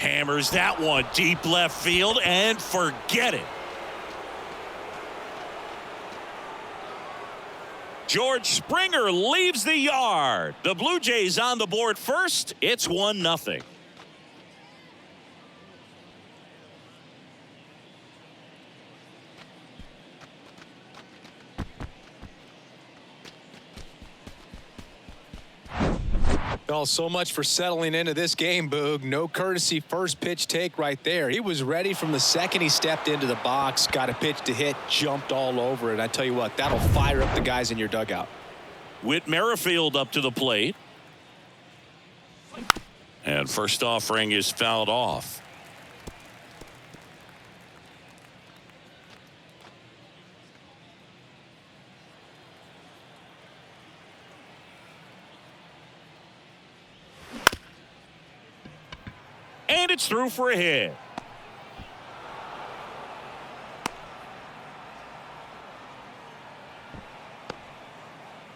Hammers that one deep left field and forget it. George Springer leaves the yard. The Blue Jays on the board first. It's 1-0. Oh, so much for settling into this game, Boog. No courtesy first pitch take right there. He was ready from the second he stepped into the box, got a pitch to hit, jumped all over it. I tell you what, that'll fire up the guys in your dugout. Whit Merrifield up to the plate. And first offering is fouled off. And it's through for a hit.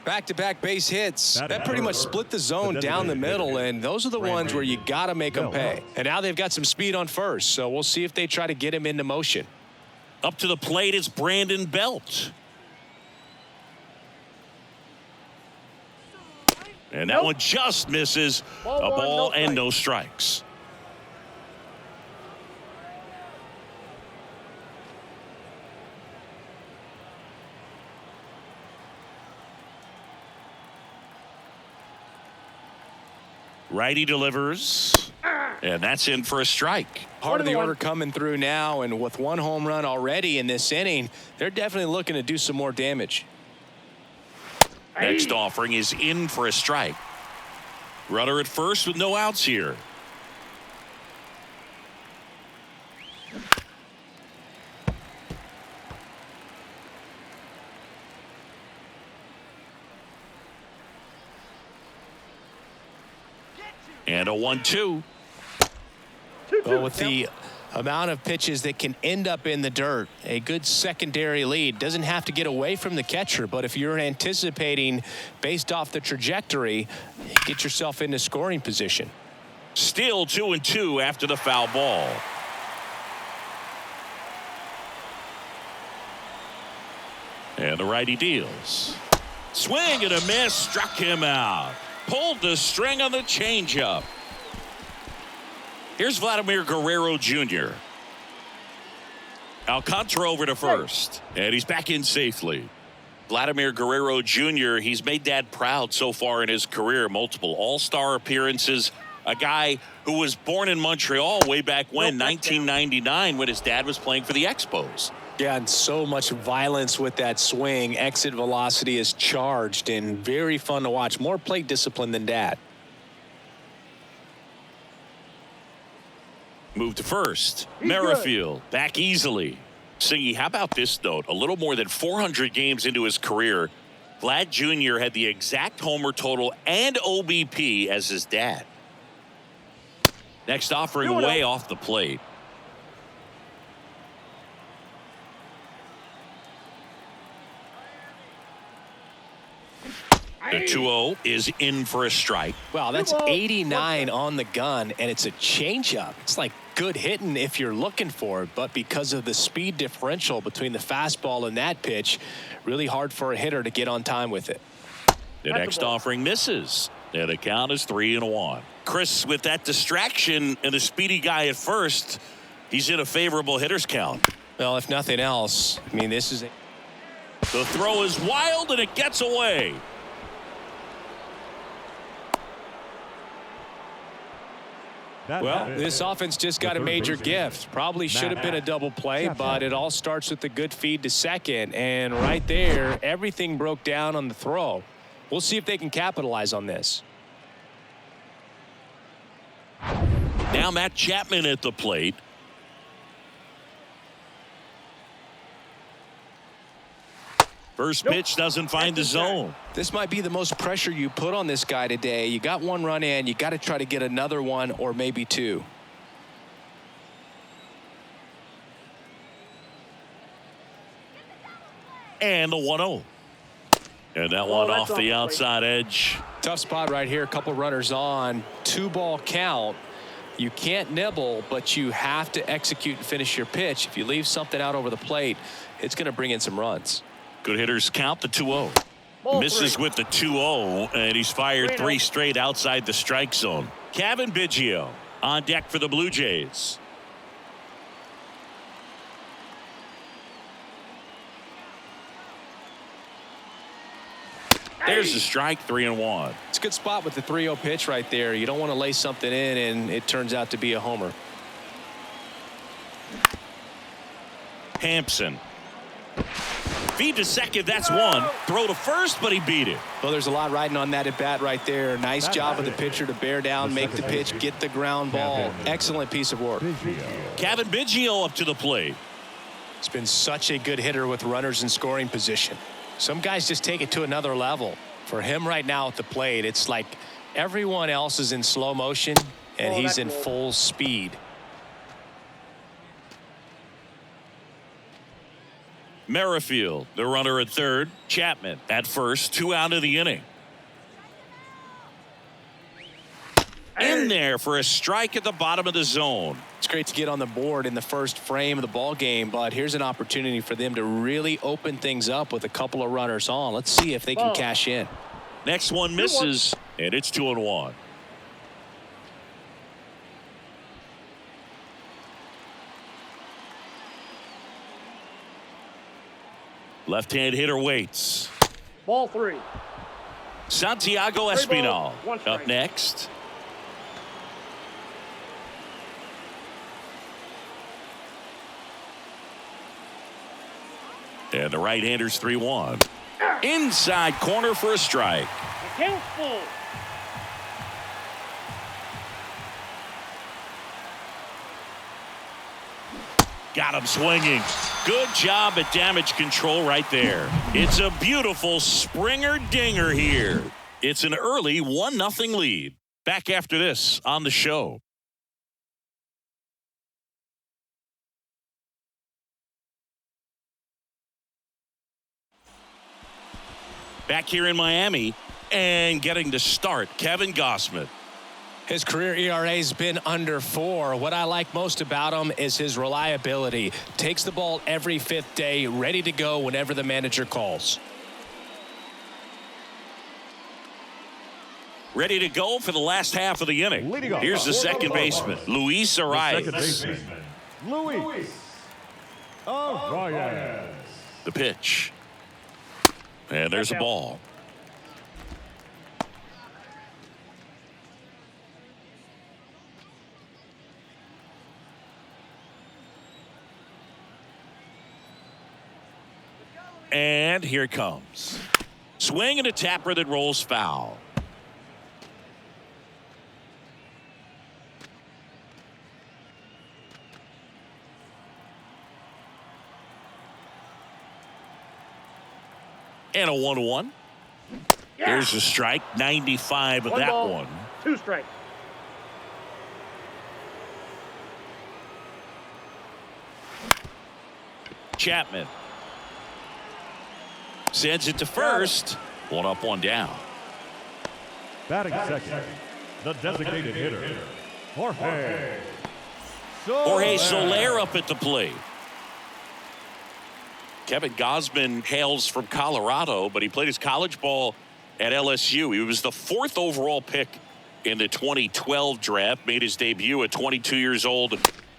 Back-to-back base hits. That pretty much split the zone down the middle, and those are the ones where you got to make them pay. And now they've got some speed on first, so we'll see if they try to get him into motion. Up to the plate is Brandon Belt. And that one just misses. A ball and no strikes. Righty delivers, and that's in for a strike. Part of the order coming through now, and with one home run already in this inning, they're definitely looking to do some more damage. Next offering is in for a strike. Runner at first with no outs here. And a 1-2. Well, with the amount of pitches that can end up in the dirt, a good secondary lead doesn't have to get away from the catcher, but if you're anticipating based off the trajectory, get yourself into scoring position. Still 2-2 after the foul ball. And the righty deals. Swing and a miss, struck him out. Pulled the string on the changeup. Here's Vladimir Guerrero Jr. Alcantara over to first, and he's back in safely. Vladimir Guerrero Jr., he's made Dad proud so far in his career. Multiple all-star appearances. A guy who was born in Montreal way back when, 1999, when his dad was playing for the Expos. Yeah, and so much violence with that swing. Exit velocity is charged and very fun to watch. More plate discipline than Dad. Move to first. Merrifield back easily. Singy, how about this note? A little more than 400 games into his career, Vlad Jr. had the exact homer total and OBP as his dad. Next offering way off the plate. The 2-0 is in for a strike. Wow, that's 89 on the gun, and it's a changeup. It's like good hitting if you're looking for it, but because of the speed differential between the fastball and that pitch, really hard for a hitter to get on time with it. The next offering misses, and the count is 3-1. Chris, with that distraction and a speedy guy at first, he's in a favorable hitter's count. Well, if nothing else, I mean, this is the throw is wild, and it gets away. Well, this offense just got a major gift. Probably should have been a double play, but it all starts with a good feed to second. And right there, everything broke down on the throw. We'll see if they can capitalize on this. Now Matt Chapman at the plate. First pitch doesn't find the zone. This might be the most pressure you put on this guy today. You got one run in, you got to try to get another one or maybe two. And the 1-0. And that one off the outside edge. Tough spot right here. A couple runners on. 2-ball count. You can't nibble, but you have to execute and finish your pitch. If you leave something out over the plate, it's going to bring in some runs. Good hitters count the 2-0. Misses with the 2-0, and he's fired 3 straight outside the strike zone. Cavan Biggio on deck for the Blue Jays. There's the strike, 3-1. It's a good spot with the 3-0 pitch right there. You don't want to lay something in and it turns out to be a homer. Hampson. Feed to second, that's one. Throw to first, but he beat it. Well, there's a lot riding on that at bat right there. Nice job of the pitcher to bear down, make the pitch, get the ground ball. Excellent piece of work. Cavan Biggio up to the plate. He's been such a good hitter with runners in scoring position. Some guys just take it to another level. For him right now at the plate, it's like everyone else is in slow motion and he's in full speed. Merrifield, the runner at third. Chapman at first. 2 out of the inning. In there for a strike at the bottom of the zone. It's great to get on the board in the first frame of the ball game, but here's an opportunity for them to really open things up with a couple of runners on. Let's see if they can cash in. Next one misses, and it's 2-1. Left-hand hitter waits. Ball 3. Santiago Espinal up next. And the right-hander's 3-1. Inside corner for a strike. Count full. Got him swinging. Good job at damage control right there. It's a beautiful Springer dinger here. It's an early 1-0 lead. Back after this on the show. Back here in Miami and getting to start, Kevin Gausman. His career ERA has been under 4. What I like most about him is his reliability. Takes the ball every 5th day, ready to go whenever the manager calls. Ready to go for the last half of the inning. Here's the second baseman, Luis Arias. Luis Arias. The pitch. And there's a ball. And here it comes. Swing and a tapper that rolls foul. And a 1-1. There's a strike. 95 of that one. 2 strikes. Chapman sends it to first. 1 up, 1 down. Batting second, the designated hitter, Jorge Soler up at the plate. Kevin Gausman hails from Colorado, but he played his college ball at LSU. He was the 4th overall pick in the 2012 draft, made his debut at 22 years old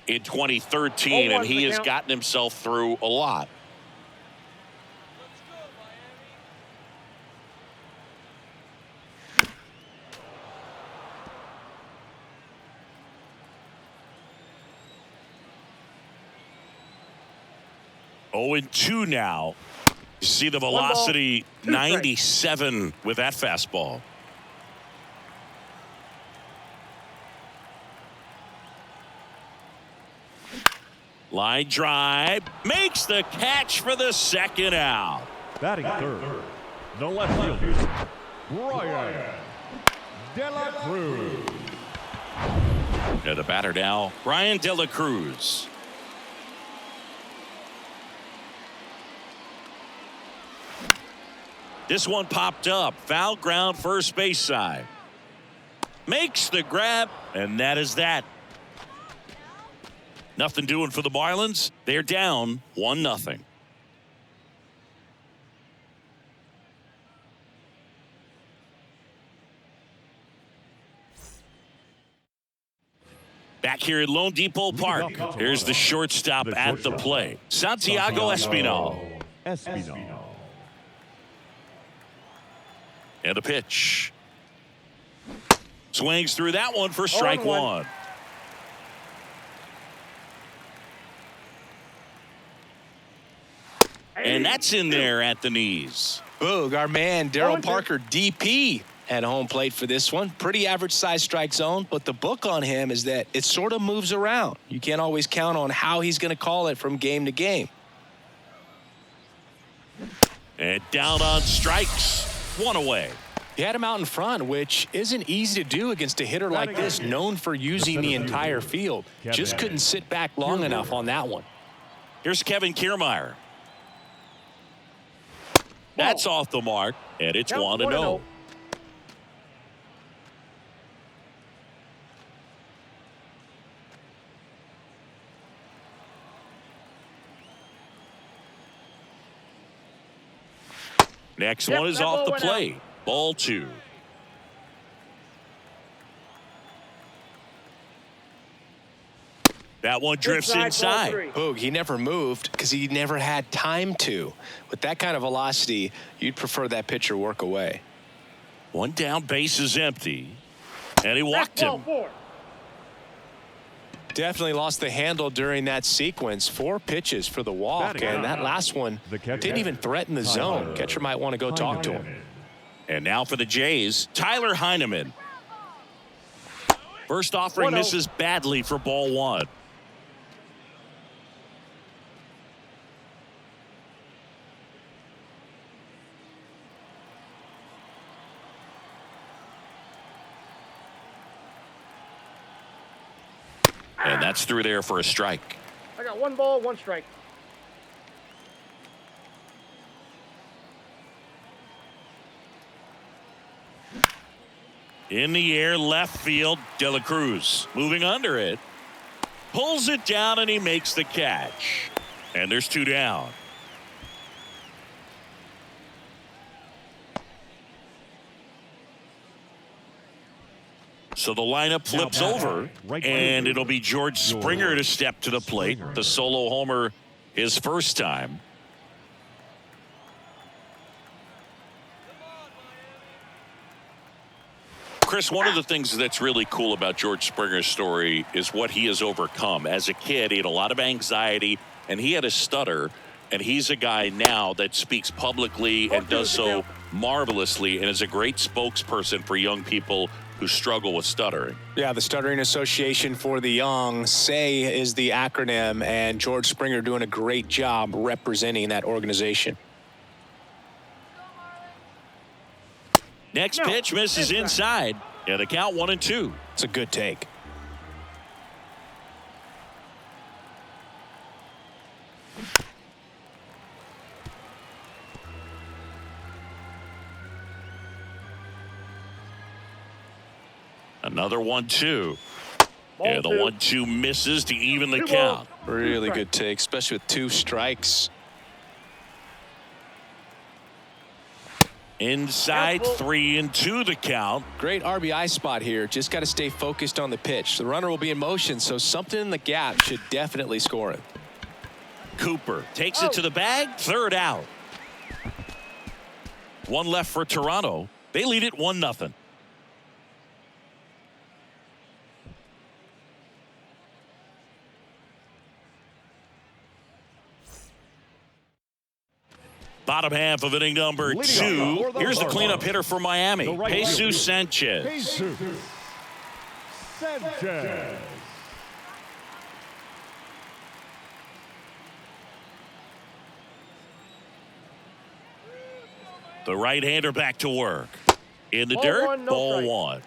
in 2013, and he has gotten himself through a lot. Oh, and 2 now. You see the velocity, 97 with that fastball. Line drive, makes the catch for the second out. Batting third, the left fielder, Brian De La Cruz. And the batter now, Brian De La Cruz. This one popped up. Foul ground, first base side. Makes the grab, and that is that. Nothing doing for the Marlins. They're down 1-0. Back here at Lone Depot Park, here's the shortstop at the plate, Santiago Espinal. And a pitch. Swings through that one for strike one. And that's in there at the knees. Boog, our man Daryl Parker, DP, at home plate for this one. Pretty average size strike zone, but the book on him is that it sort of moves around. You can't always count on how he's going to call it from game to game. And down on strikes. One away. He had him out in front, which isn't easy to do against a hitter like this, known for using the entire field. Just couldn't sit back long enough on that one. Here's Kevin Kiermaier. That's off the mark, and it's 1-0. Next one is off the plate. Ball 2. That one drifts inside. Boog, he never moved because he never had time to. With that kind of velocity, you'd prefer that pitcher work away. One down, base is empty. And he walked him. Definitely lost the handle during that sequence. 4 pitches for the walk, and that last one didn't even threaten the zone. Catcher might want to go talk to him. And now for the Jays, Tyler Heineman. First offering misses badly for ball 1. And that's through there for a strike. I got 1 ball, 1 strike. In the air, left field, De La Cruz moving under it. Pulls it down and he makes the catch. And there's 2 down. So the lineup flips over, and it'll be George Springer to step to the plate. The solo homer his first time. Chris, one of the things that's really cool about George Springer's story is what he has overcome. As a kid, he had a lot of anxiety, and he had a stutter. And he's a guy now that speaks publicly and does so marvelously and is a great spokesperson for young people who struggle with stuttering. Yeah, the Stuttering Association for the Young, SAY is the acronym, and George Springer doing a great job representing that organization. Next pitch misses inside, and the count 1-2. It's a good take. Another 1-2. And the 1-2 misses to even the count. Really good take, especially with 2 strikes. Inside, 3-2 the count. Great RBI spot here. Just got to stay focused on the pitch. The runner will be in motion, so something in the gap should definitely score him. Cooper takes it to the bag. 3rd out. 1 left for Toronto. They lead it 1-0. Bottom half of inning number 2. Here's the cleanup hitter for Miami, Jesus Sanchez. The right-hander back to work. In the dirt, ball 1.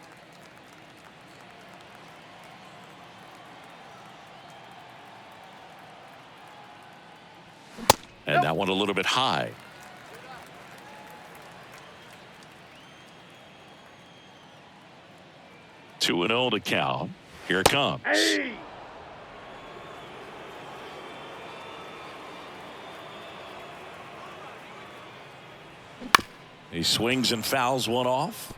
And that one a little bit high. 2-0 to count. Here it comes. He swings and fouls one off.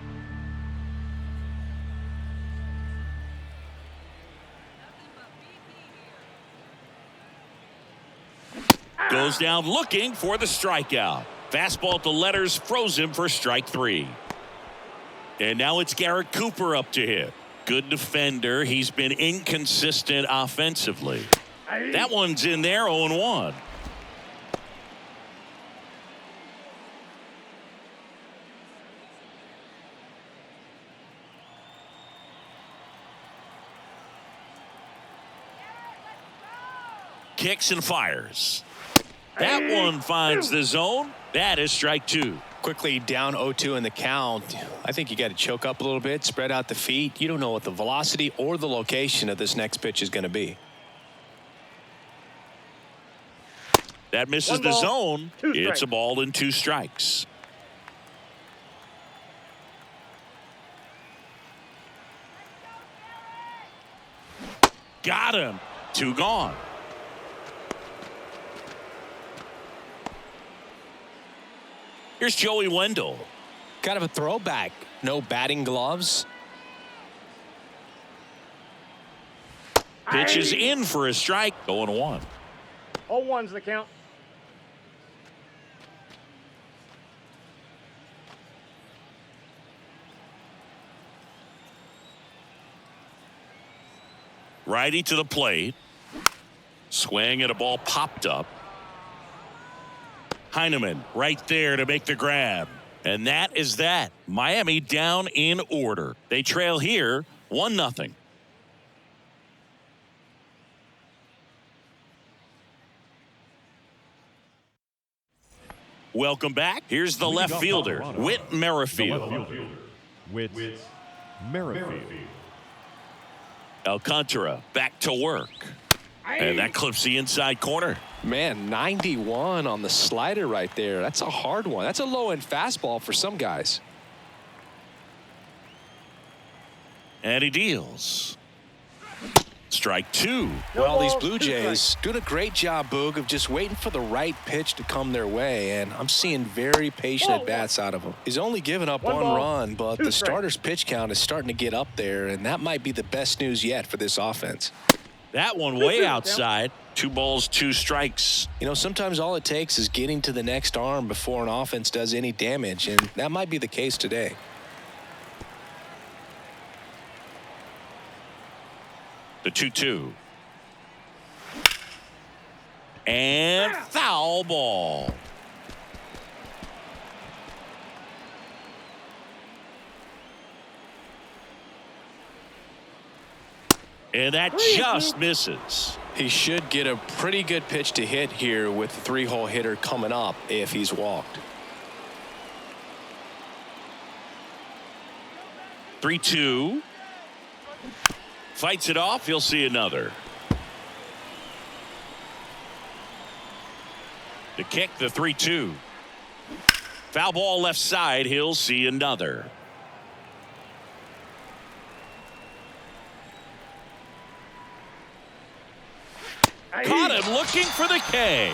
Goes down looking for the strikeout. Fastball to letters froze him for strike 3. And now it's Garrett Cooper up to hit. Good defender. He's been inconsistent offensively. That one's in there, 0-1. Kicks and fires. That one finds the zone. That is strike 2. Quickly down 0-2 in the count. I think you got to choke up a little bit, spread out the feet. You don't know what the velocity or the location of this next pitch is going to be. That misses the zone. It's a ball and 2 strikes. Got him. 2 gone. Here's Joey Wendell. Kind of a throwback. No batting gloves. Pitch is in for a strike. 0-1. 0-1's the count. Righty to the plate. Swing and a ball popped up. Heineman right there to make the grab. And that is that. Miami down in order. They trail here 1-0. Welcome back. Here's the left fielder, Whit Merrifield. Whit Merrifield. Alcantara back to work. And that clips the inside corner. Man, 91 on the slider right there. That's a hard one. That's a low-end fastball for some guys. And he deals. Strike 2. Well, these Blue Jays doing a great job, Boog, of just waiting for the right pitch to come their way, and I'm seeing very patient at-bats out of him. He's only given up one run, but the starter's pitch count is starting to get up there, and that might be the best news yet for this offense. That one way outside. 2 balls, 2 strikes. You know, sometimes all it takes is getting to the next arm before an offense does any damage, and that might be the case today. The 2-2. And foul ball. And that just misses. He should get a pretty good pitch to hit here with the 3-hole hitter coming up if he's walked. 3-2. Fights it off. He'll see another. The kick, the 3-2. Foul ball left side. He'll see another. Caught him looking for the K.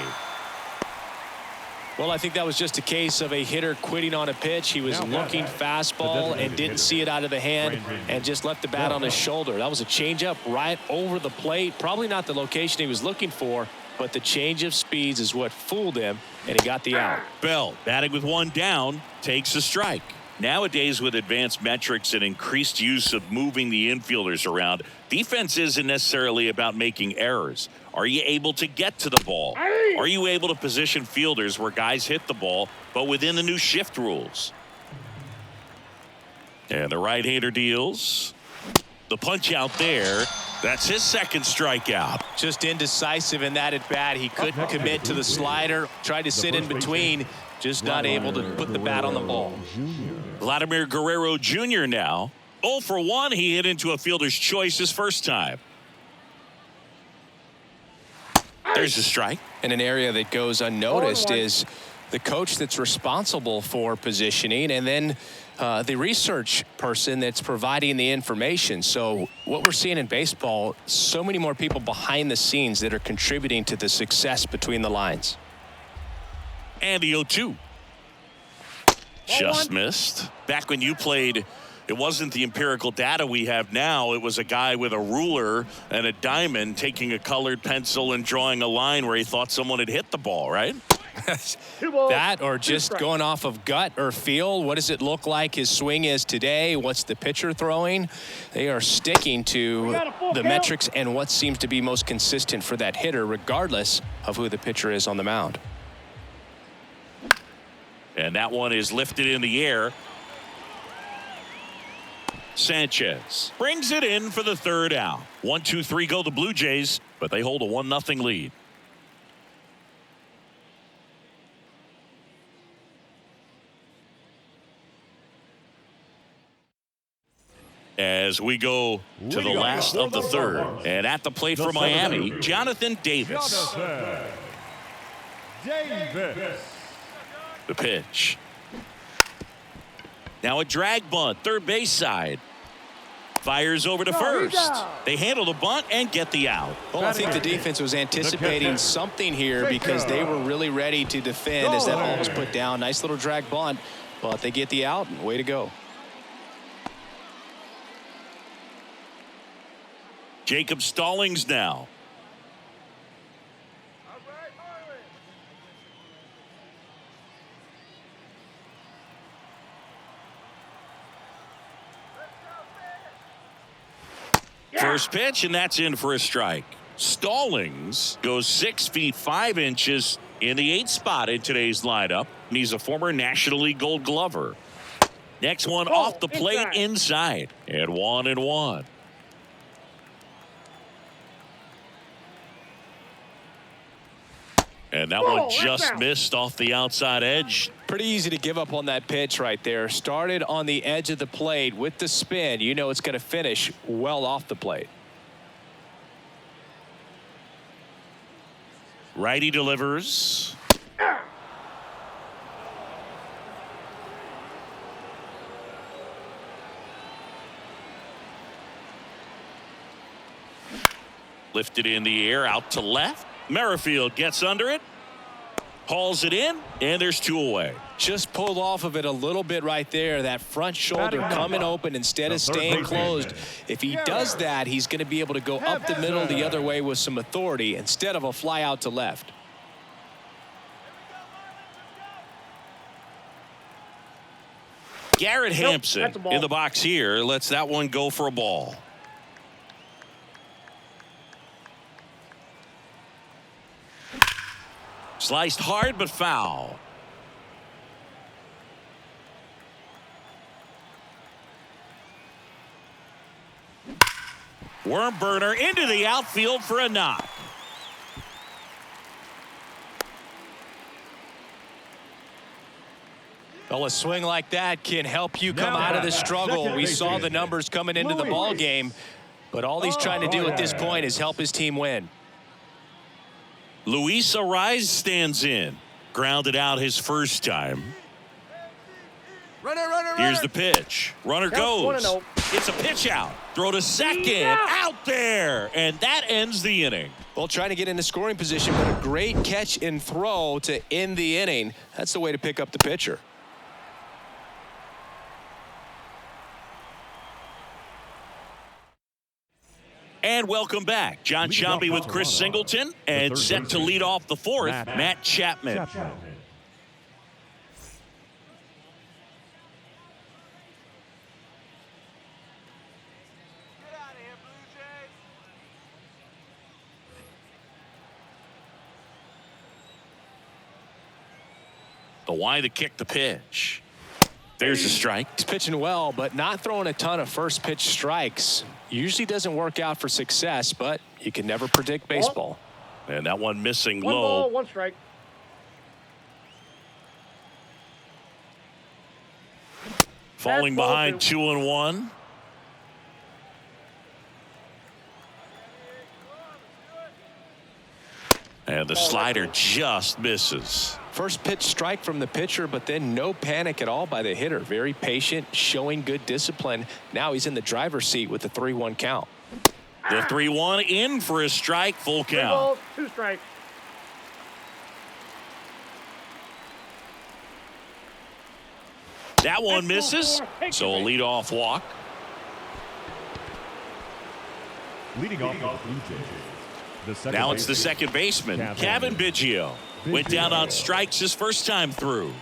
Well, I think that was just a case of a hitter quitting on a pitch. He was looking fastball and didn't see it out of the hand and just left the bat on his shoulder. That was a changeup right over the plate. Probably not the location he was looking for, but the change of speeds is what fooled him, and he got the out. Bell batting with 1 down takes a strike. Nowadays, with advanced metrics and increased use of moving the infielders around, defense isn't necessarily about making errors. Are you able to get to the ball? Are you able to position fielders where guys hit the ball, but within the new shift rules? And the right-hander deals. The punch out there. That's his second strikeout. Just indecisive in that at bat. He couldn't commit to the slider. Tried to sit in between. Just not able to put the bat on the ball. Vladimir Guerrero Jr. now. 0 for 1. He hit into a fielder's choice his first time. There's a strike. And an area that goes unnoticed is the coach that's responsible for positioning, and then the research person that's providing the information. So what we're seeing in baseball, so many more people behind the scenes that are contributing to the success between the lines. And the 0-2. Just missed. Back when you played, it wasn't the empirical data we have now. It was a guy with a ruler and a diamond taking a colored pencil and drawing a line where he thought someone had hit the ball, right? That or just going off of gut or feel. What does it look like his swing is today? What's the pitcher throwing? They are sticking to the metrics and what seems to be most consistent for that hitter, regardless of who the pitcher is on the mound. And that one is lifted in the air. Sanchez brings it in for the third out. 1-2-3 go the Blue Jays, but they hold a 1-0 lead. As we go to the last of the third, and at the plate for Miami, Jonathan Davis. The pitch. Now a drag bunt, third base side. Fires over to first. They handle the bunt and get the out. Well, I think the defense was anticipating something here because they were really ready to defend as that ball was put down. Nice little drag bunt, but they get the out, and way to go. Jacob Stallings now. First pitch, and that's in for a strike. Stallings goes 6 feet 5 inches in the 8th spot in today's lineup, and he's a former National League Gold Glover. Next one off the plate inside, and 1-1. And that one just missed off the outside edge. Pretty easy to give up on that pitch right there. Started on the edge of the plate with the spin. You know it's going to finish well off the plate. Righty delivers. Lifted in the air out to left. Merrifield gets under it, hauls it in, and there's 2 away. Just pulled off of it a little bit right there. That front shoulder coming open instead of staying closed. If he does that, he's going to be able to go up the middle the other way with some authority instead of a fly out to left. Garrett Hampson in the box here lets that one go for a ball. Sliced hard but foul. Worm burner into the outfield for a knock. Well, a swing like that can help you come out of the struggle. We saw the numbers coming into the ball game, but all he's trying to do at this point is help his team win. Luis Ariz stands in. Grounded out his first time. Here's the pitch. Runner goes. It's a pitch out. Throw to second. Out there. And that ends the inning. Well, trying to get into scoring position, but a great catch and throw to end the inning. That's the way to pick up the pitcher. And welcome back. John Sciambi with Chris Singleton, and set to lead off the fourth, Matt Chapman. The why to kick the pitch. There's a strike. He's pitching well, but not throwing a ton of first pitch strikes. Usually doesn't work out for success, but you can never predict baseball. And that one missing One low. ball, 1 strike. Falling behind 2-1. And the slider just misses. First pitch strike from the pitcher, but then no panic at all by the hitter. Very patient, showing good discipline. Now he's in the driver's seat with the 3-1 count. The 3-1 in for a strike, full count. 3 balls, 2 strikes. That one misses, so a leadoff walk. Leading off the Blue Jays. Now it's the second baseman, Kevin Biggio. Went down on strikes his first time through.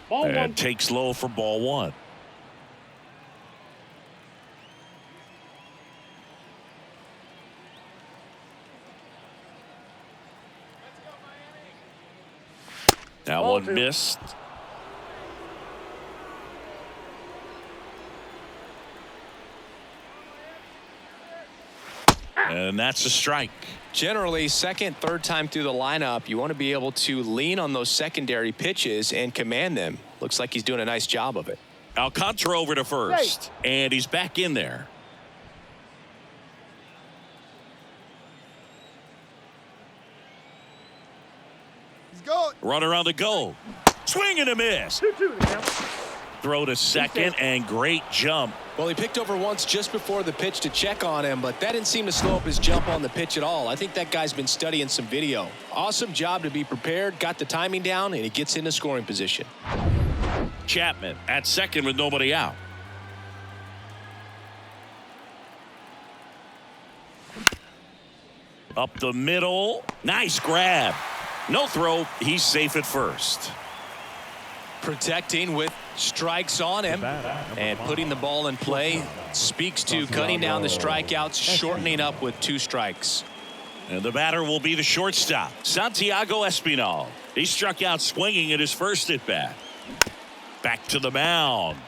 And takes low for ball one. That one missed. And that's a strike. Generally, second, third time through the lineup, you want to be able to lean on those secondary pitches and command them. Looks like he's doing a nice job of it. Alcantara over to first, and he's back in there. Runner on the go. Swing and a miss. 2-2 the count. Throw to second, and great jump. Well, he picked over once just before the pitch to check on him, but that didn't seem to slow up his jump on the pitch at all. I think that guy's been studying some video. Awesome job to be prepared, got the timing down, and he gets into scoring position. Chapman at second with nobody out. Up the middle. Nice grab. No throw. He's safe at first. Protecting with strikes on him and putting the ball in play. Speaks to cutting down the strikeouts, shortening up with 2 strikes. And the batter will be the shortstop, Santiago Espinal. He struck out swinging at his first at bat. Back to the mound.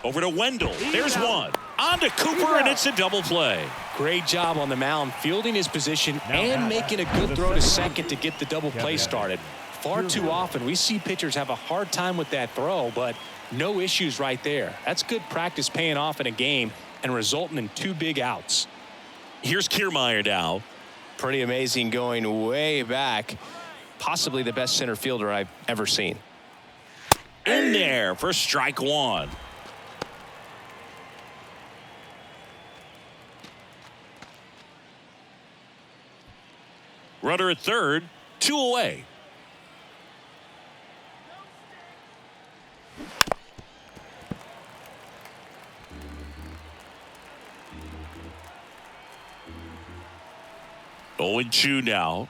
Over to Wendell. There's one. On to Cooper, and it's a double play. Great job on the mound, fielding his position and making a good throw to second to get the double play started. Far too often we see pitchers have a hard time with that throw, but no issues right there. That's good practice paying off in a game and resulting in 2 big outs. Here's Kiermaier now. Pretty amazing, going way back. Possibly the best center fielder I've ever seen. In there for strike one. Runner at third, 2 away. Oh, and 2 now.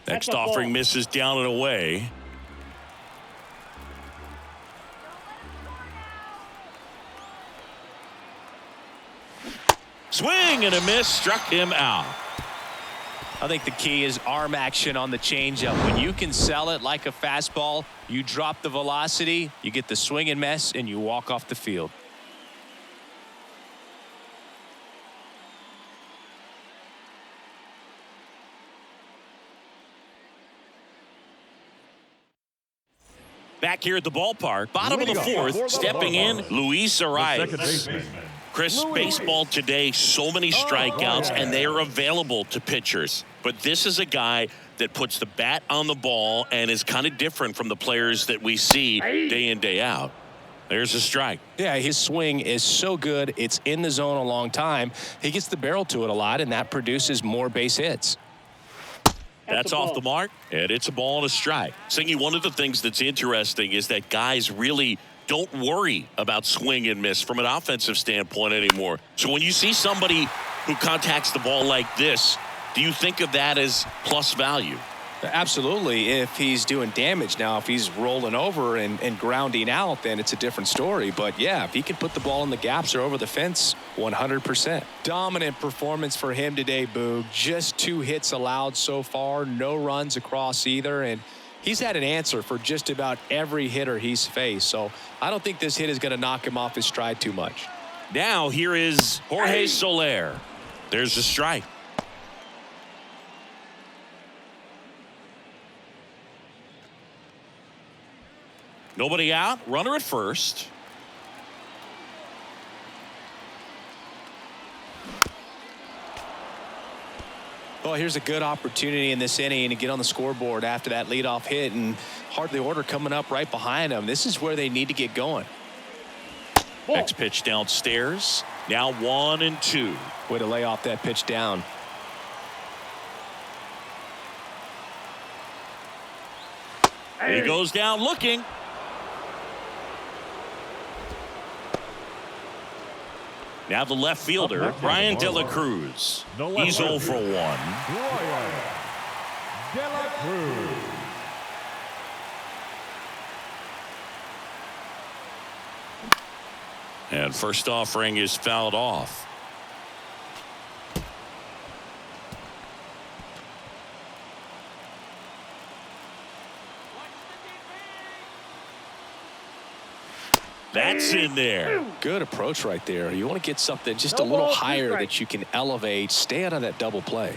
Next offering misses down and away. Swing and a miss, struck him out. I think the key is arm action on the changeup. When you can sell it like a fastball, you drop the velocity, you get the swing and miss, and you walk off the field. Back here at the ballpark, bottom of the fourth, stepping in, Luis Arias. Chris, baseball today, so many strikeouts, and they are available to pitchers. But this is a guy that puts the bat on the ball and is kind of different from the players that we see day in, day out. There's a strike. Yeah, his swing is so good. It's in the zone a long time. He gets the barrel to it a lot, and that produces more base hits. That's off the mark, and it's a ball and a strike. Singy, one of the things that's interesting is that guys really don't worry about swing and miss from an offensive standpoint anymore. So when you see somebody who contacts the ball like this, do you think of that as plus value? Absolutely, if he's doing damage. Now, if he's rolling over and grounding out, then it's a different story. But, yeah, if he can put the ball in the gaps or over the fence, 100%. Dominant performance for him today, Boog. Just 2 hits allowed so far, no runs across either. And he's had an answer for just about every hitter he's faced. So I don't think this hit is going to knock him off his stride too much. Now here is Jorge Soler. There's a strike. Nobody out. Runner at first. Well, here's a good opportunity in this inning to get on the scoreboard after that leadoff hit, and hardly order coming up right behind him. This is where they need to get going. Next pitch downstairs. Now 1-2. Way to lay off that pitch down. He goes down looking. Now the left fielder, Brian De La Cruz. He's 0 for 1. Brian De La Cruz. And first offering is fouled off. That's in there. Good approach right there. You want to get something just a little higher that you can elevate. Stay out of that double play.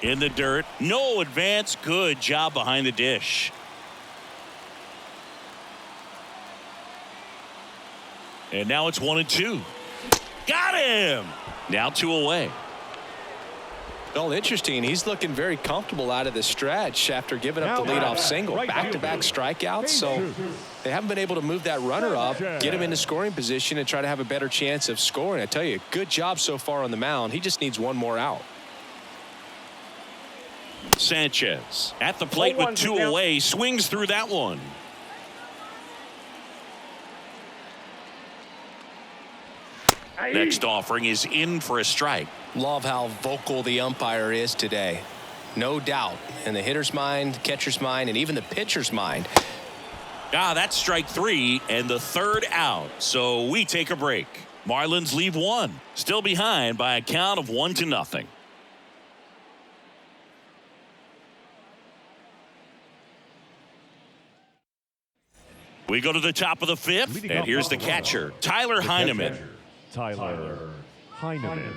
In the dirt. No advance. Good job behind the dish. And now it's 1-2. Got him. Now 2 away. Well, interesting. He's looking very comfortable out of the stretch after giving up the leadoff single. Back-to-back strikeouts, so they haven't been able to move that runner up, get him into scoring position, and try to have a better chance of scoring. I tell you, good job so far on the mound. He just needs one more out. Sanchez at the plate with 2 away, swings through that one. Next offering is in for a strike. Love how vocal the umpire is today. No doubt in the hitter's mind, catcher's mind, and even the pitcher's mind. That's strike 3 and the 3rd out. So we take a break. Marlins leave 1. Still behind by a count of 1-0. We go to the top of the 5th, and here's the catcher, Tyler Heineman. Tyler Heineman.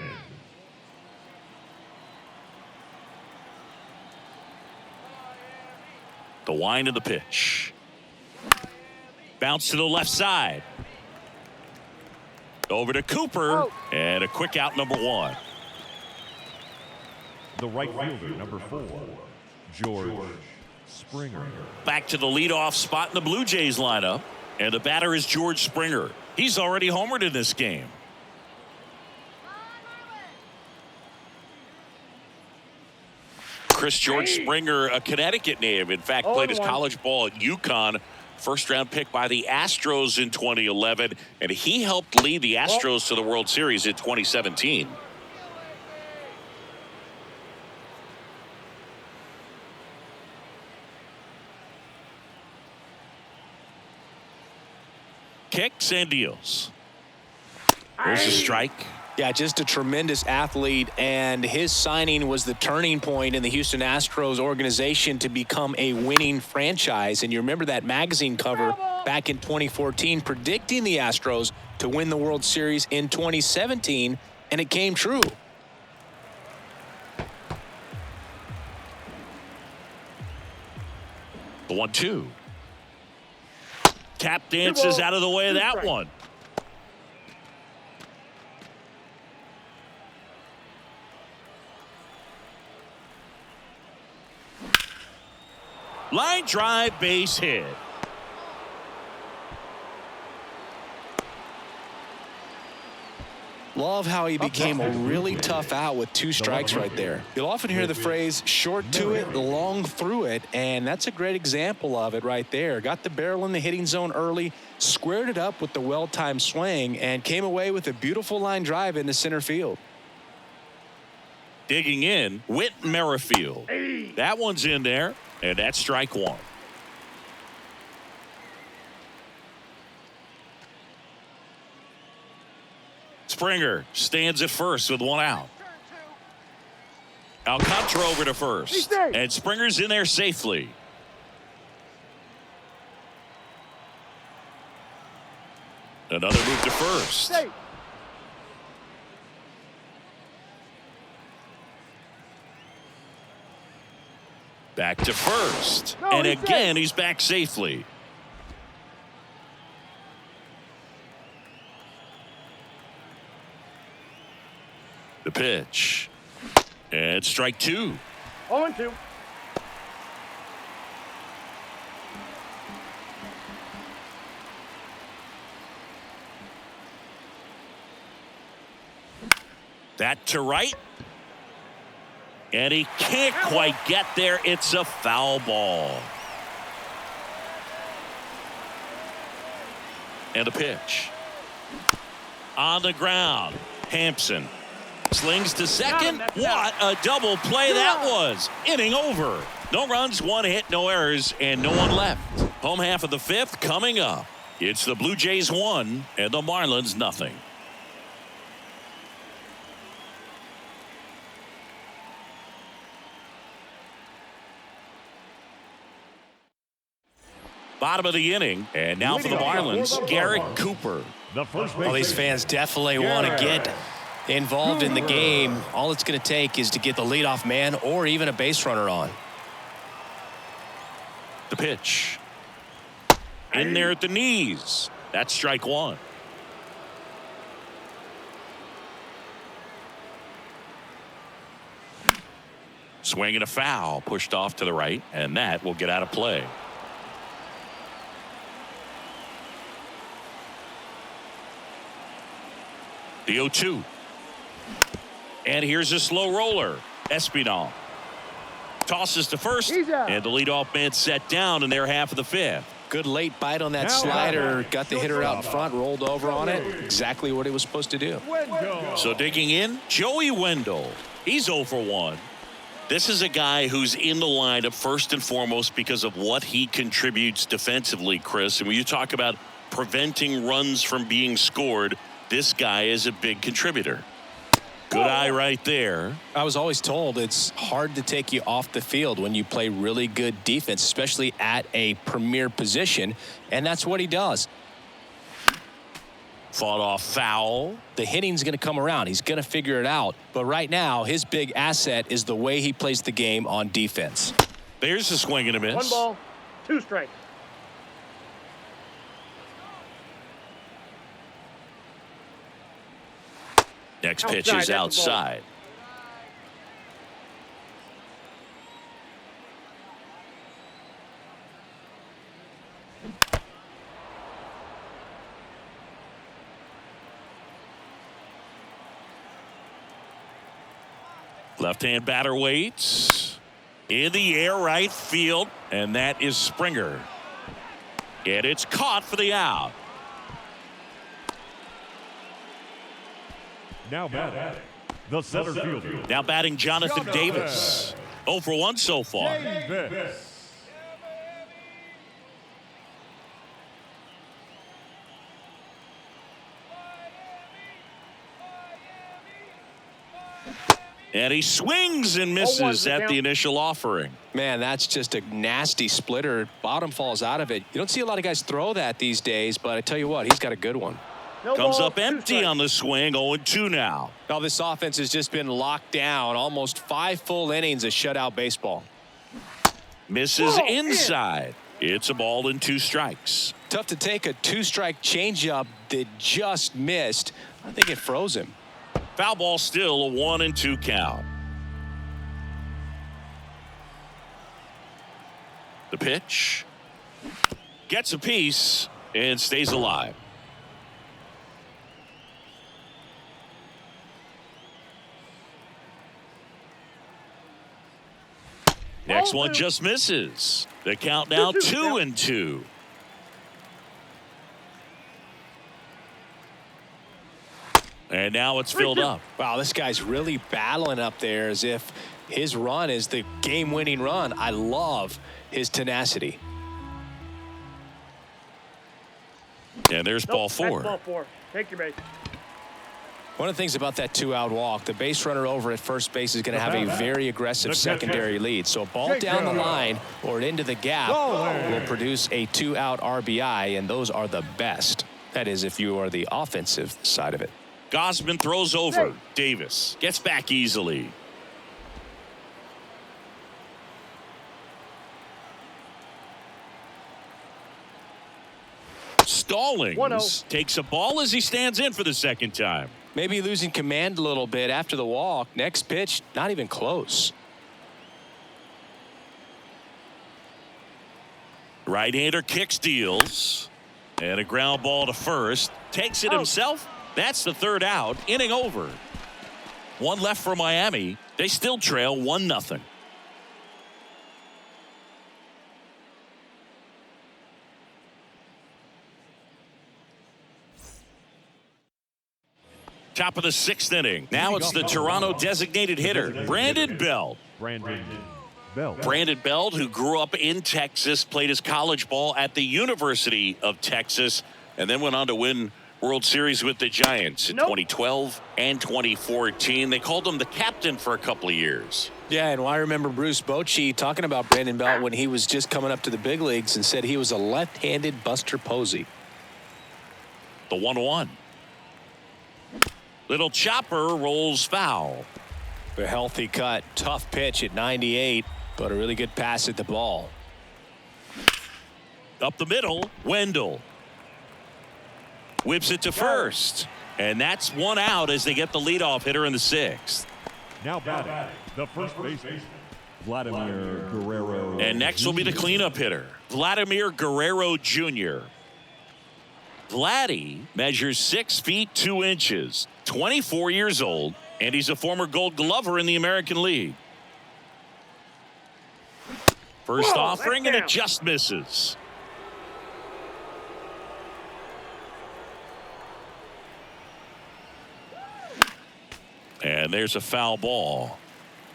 The wind of the pitch. Bounce to the left side. Over to Cooper, and a quick out, number 1. The right fielder, number 4, George Springer. Back to the leadoff spot in the Blue Jays lineup, and the batter is George Springer. He's already homered in this game. George Springer, a Connecticut native. In fact, played his college ball at UConn. First-round pick by the Astros in 2011, and he helped lead the Astros to the World Series in 2017. Kicks and deals. There's a strike. Yeah, just a tremendous athlete, and his signing was the turning point in the Houston Astros organization to become a winning franchise. And you remember that magazine cover back in 2014 predicting the Astros to win the World Series in 2017, and it came true. The 1-2. Tap dances out of the way of that one. Line drive, base hit. Love how he became a really tough out with 2 strikes right there. You'll often hear the phrase short to it, long through it, and that's a great example of it right there. Got the barrel in the hitting zone early, squared it up with the well-timed swing, and came away with a beautiful line drive into center field. Digging in, Whit Merrifield. That one's in there, and that's strike 1. Springer stands at first with 1 out. Alcantara over to first, and Springer's in there safely. Another move to first. Back to first, and again he's back safely. The pitch, and strike 2. 0-2. That to right. And he can't quite get there. It's a foul ball. And a pitch. On the ground. Hampson slings to second. What a double play that was. Inning over. No runs, 1 hit, no errors, and no one left. Home half of the 5th coming up. It's the Blue Jays 1 and the Marlins nothing. Bottom of the inning, and now for the Marlins, Garrett Cooper. Well, these fans definitely want to get involved in the game. All it's going to take is to get the leadoff man or even a base runner on. The pitch. In there at the knees. That's strike 1. Swing and a foul, pushed off to the right, and that will get out of play. The 0-2. And here's a slow roller. Espinal tosses to first, and the leadoff man set down in their half of the 5th. Good late bite on that slider. Got the hitter out in front, rolled over on it. Exactly what he was supposed to do. So digging in, Joey Wendell. He's 0 for 1. This is a guy who's in the lineup first and foremost because of what he contributes defensively, Chris. And when you talk about preventing runs from being scored, this guy is a big contributor. Good eye right there. I was always told it's hard to take you off the field when you play really good defense, especially at a premier position, and that's what he does. Fought off foul. The hitting's going to come around. He's going to figure it out. But right now, his big asset is the way he plays the game on defense. There's a swing and a miss. 1 ball, 2 strikes. Next pitch is outside. Left-hand batter waits. In the air, right field, and that is Springer. And it's caught for the out. Now batting, the center fielder. Now batting Jonathan Davis. 0 for 1 so far. Davis. And he swings and misses at the initial offering. Man, that's just a nasty splitter. Bottom falls out of it. You don't see a lot of guys throw that these days, but I tell you what, he's got a good one. Comes up empty on the swing. 0-2 now. Now this offense has just been locked down. Almost 5 full innings of shutout baseball. Misses inside. It's a ball and 2 strikes. Tough to take a 2-strike changeup that just missed. I think it froze him. Foul ball, still a 1-2 count. The pitch. Gets a piece and stays alive. Next one just misses. The count now 2-2. And now it's filled up. Wow, this guy's really battling up there as if his run is the game-winning run. I love his tenacity. And there's ball 4. Ball 4. Take your base. One of the things about that 2-out walk, the base runner over at first base is going to have a very aggressive secondary lead. So a ball down the line or into the gap will produce a 2-out RBI, and those are the best. That is, if you are the offensive side of it. Gosman throws over. Davis gets back easily. Stallings takes a ball as he stands in for the second time. Maybe losing command a little bit after the walk. Next pitch, not even close. Right-hander kick steals. And a ground ball to first. Takes it himself. That's the 3rd out. Inning over. One left for Miami. They still trail 1-0. Top of the 6th inning. Now it's the Toronto designated hitter, Brandon Belt. Brandon Belt. Brandon Belt, who grew up in Texas, played his college ball at the University of Texas, and then went on to win World Series with the Giants in 2012 and 2014. They called him the captain for a couple of years. Yeah, and I remember Bruce Bochy talking about Brandon Belt when he was just coming up to the big leagues and said he was a left-handed Buster Posey. The 1-1. Little chopper rolls foul. A healthy cut, tough pitch at 98, but a really good pass at the ball. Up the middle, Wendell. Whips it to first. And that's one out as they get the leadoff hitter in the 6th. Now batting, the first baseman, Vladimir Guerrero. And next will be the cleanup hitter, Vladimir Guerrero Jr. Vladdy measures 6 feet 2 inches, 24 years old, and he's a former Gold Glover in the American League. First offering, and it just misses. And there's a foul ball.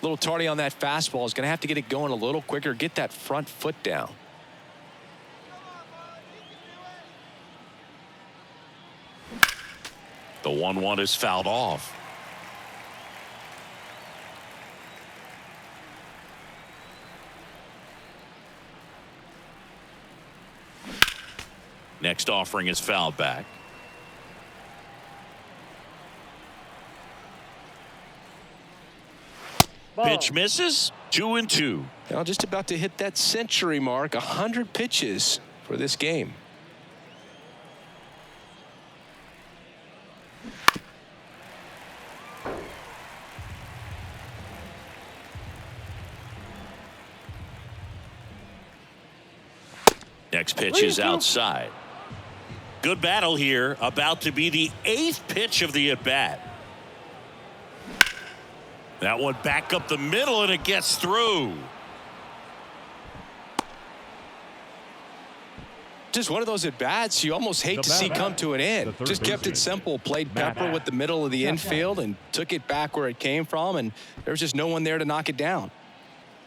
A little tardy on that fastball. Is going to have to get it going a little quicker, get that front foot down. The 1-1 is fouled off. Next offering is fouled back. Pitch misses. 2-2. Now just about to hit that century mark. 100 pitches for this game. Next pitch is outside. Good battle here. About to be the 8th pitch of the at-bat. That one back up the middle, and it gets through. Just one of those at-bats you almost hate to see come to an end. Just kept it simple. Played pepper with the middle of the infield and took it back where it came from, and there was just no one there to knock it down.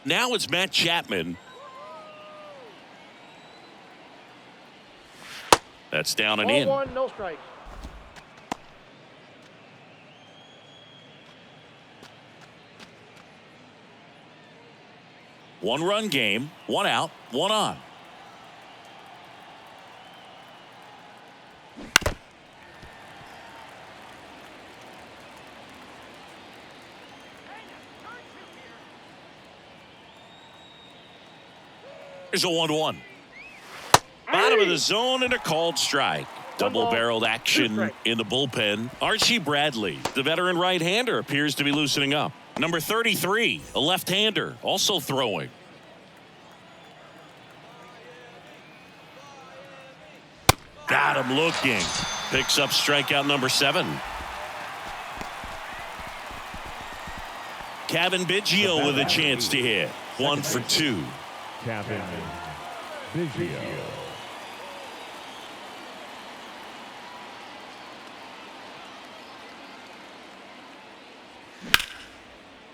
Now it's Matt Chapman. That's down and in. 1, no strikes. One-run game, 1 out, 1 on. There's a 1-1. Bottom of the zone and a called strike. Double-barreled action in the bullpen. Archie Bradley, the veteran right-hander, appears to be loosening up. Number 33, a left-hander, also throwing. Got him looking. Picks up strikeout number 7. Kevin Biggio with a chance to hit. 1 for 2. Kevin Biggio.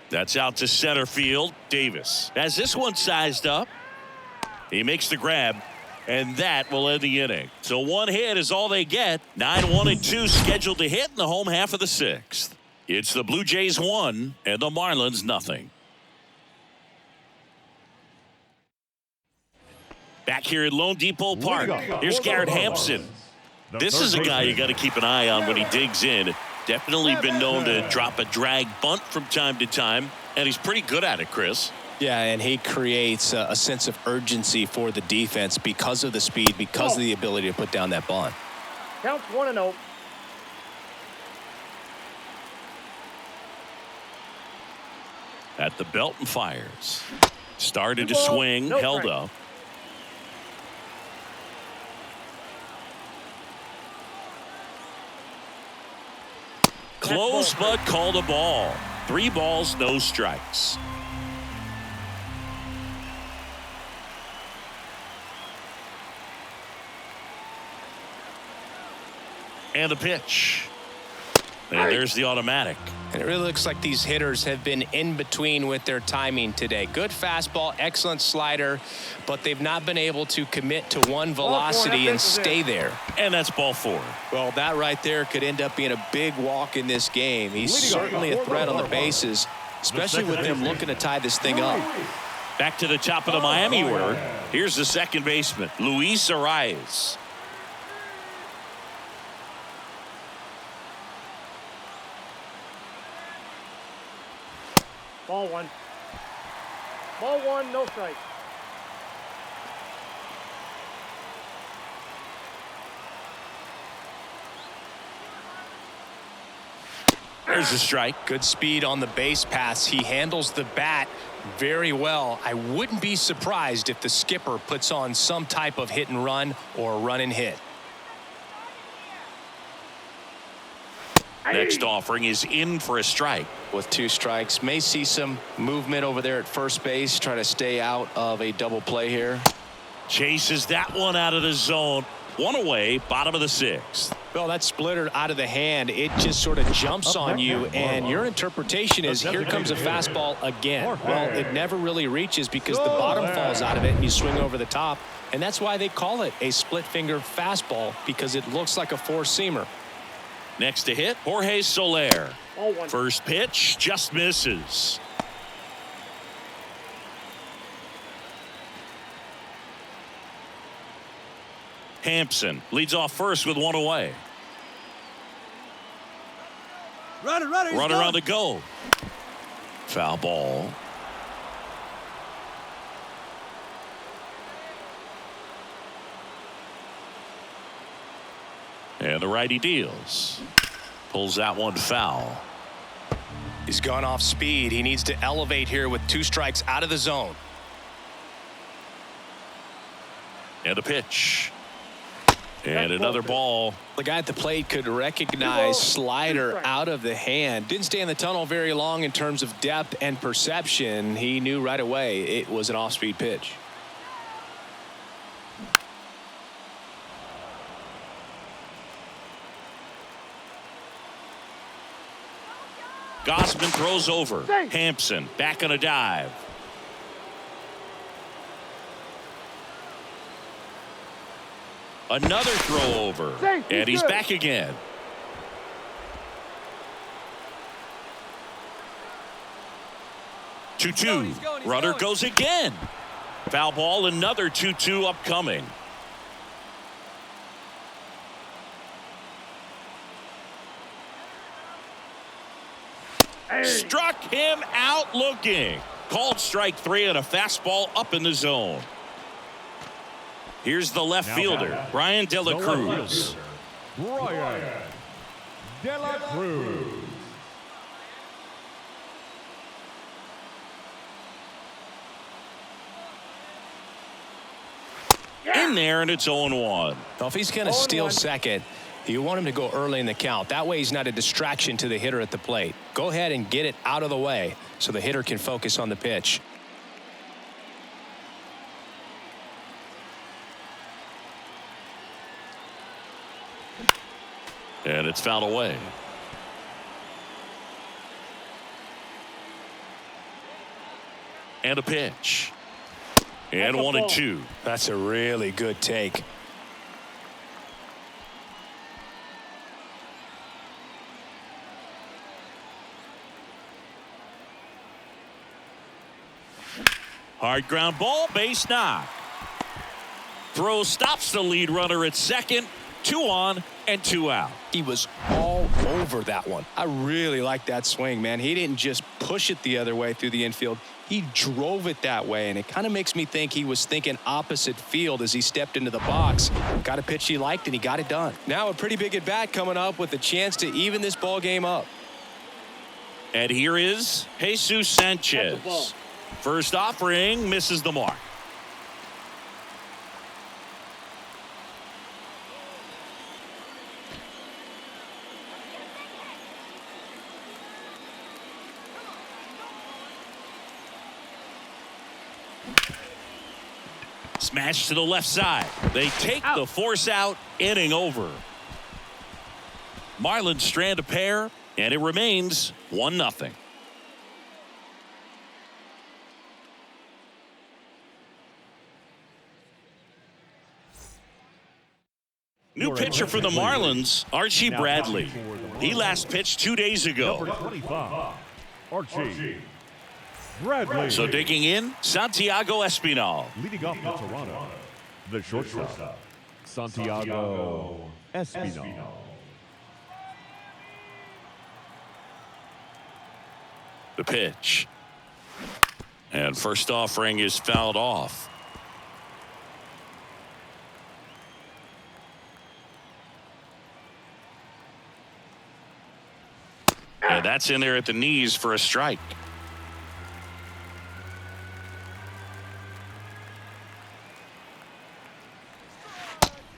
That's out to center field. Davis has this one sized up. He makes the grab, and that will end the inning. So 1 hit is all they get. 9-1-2 scheduled to hit in the home half of the 6th. It's the Blue Jays 1 and the Marlins 0. Back here at Lone Depot Park, here's Garrett Hampson. This is a guy you got to keep an eye on when he digs in. Definitely been known to drop a drag bunt from time to time, and he's pretty good at it, Chris. Yeah, and he creates a sense of urgency for the defense because of the speed, because of the ability to put down that bunt. Counts 1-0. At the belt and fires. Started to swing, held up. Close, but called a ball. 3 balls, no strikes. And the pitch. And there's the automatic. And it really looks like these hitters have been in between with their timing today. Good fastball, excellent slider, but they've not been able to commit to one velocity and stay there. And that's ball 4. Well, that right there could end up being a big walk in this game. He's certainly a threat on the bases, especially with them looking to tie this thing up. Back to the top of the Miami order. Here's the second baseman, Luis Arias. Ball 1. Ball 1, no strike. There's a strike. Good speed on the base pass. He handles the bat very well. I wouldn't be surprised if the skipper puts on some type of hit and run or run and hit. Next offering is in for a strike. With 2 strikes, may see some movement over there at first base, try to stay out of a double play here. Chases that one out of the zone. 1 away, bottom of the 6th. Well, that splitter out of the hand, it just sort of jumps on you, and your interpretation is here comes a fastball again. Well, it never really reaches because the bottom falls out of it and you swing over the top, and that's why they call it a split finger fastball, because it looks like a 4-seamer. Next to hit, Jorge Soler. Ball 1. First pitch just misses. Hampson leads off first with 1 away. Runner on the go. Foul ball. And the righty deals. Pulls that one foul. He's gone off speed. He needs to elevate here with 2 strikes out of the zone. And a pitch. And another ball. The guy at the plate could recognize slider out of the hand. Didn't stay in the tunnel very long in terms of depth and perception. He knew right away it was an off-speed pitch. Gossman throws over. Hampson back on a dive. Another throw over. And he's back again. Two-two. Runner goes again. Foul ball, another 2-2 upcoming. Struck him out looking. Called strike 3 and a fastball up in the zone. Here's the left fielder, Brian De La Cruz. Brian De La Cruz. In there, and it's 0-1. Well, if he's going to steal second, you want him to go early in the count. That way he's not a distraction to the hitter at the plate. Go ahead and get it out of the way so the hitter can focus on the pitch. And it's fouled away. And a pitch. And 1-2. That's a really good take. Hard ground ball, base knock. Throw stops the lead runner at second. 2 on and 2 out. He was all over that one. I really like that swing, man. He didn't just push it the other way through the infield. He drove it that way, and it kind of makes me think he was thinking opposite field as he stepped into the box. Got a pitch he liked, and he got it done. Now a pretty big at-bat coming up with a chance to even this ball game up. And here is Jesus Sanchez. First offering misses the mark. Smash to the left side. They take the force out, inning over. Marlins strand a pair, and it remains 1-0. New pitcher for the Marlins, Archie Bradley. He last pitched 2 days ago. Number 25, Archie Bradley. So digging in, Santiago Espinal. Leading off for Toronto, the shortstop, Santiago Espinal. The pitch. And first offering is fouled off. And that's in there at the knees for a strike.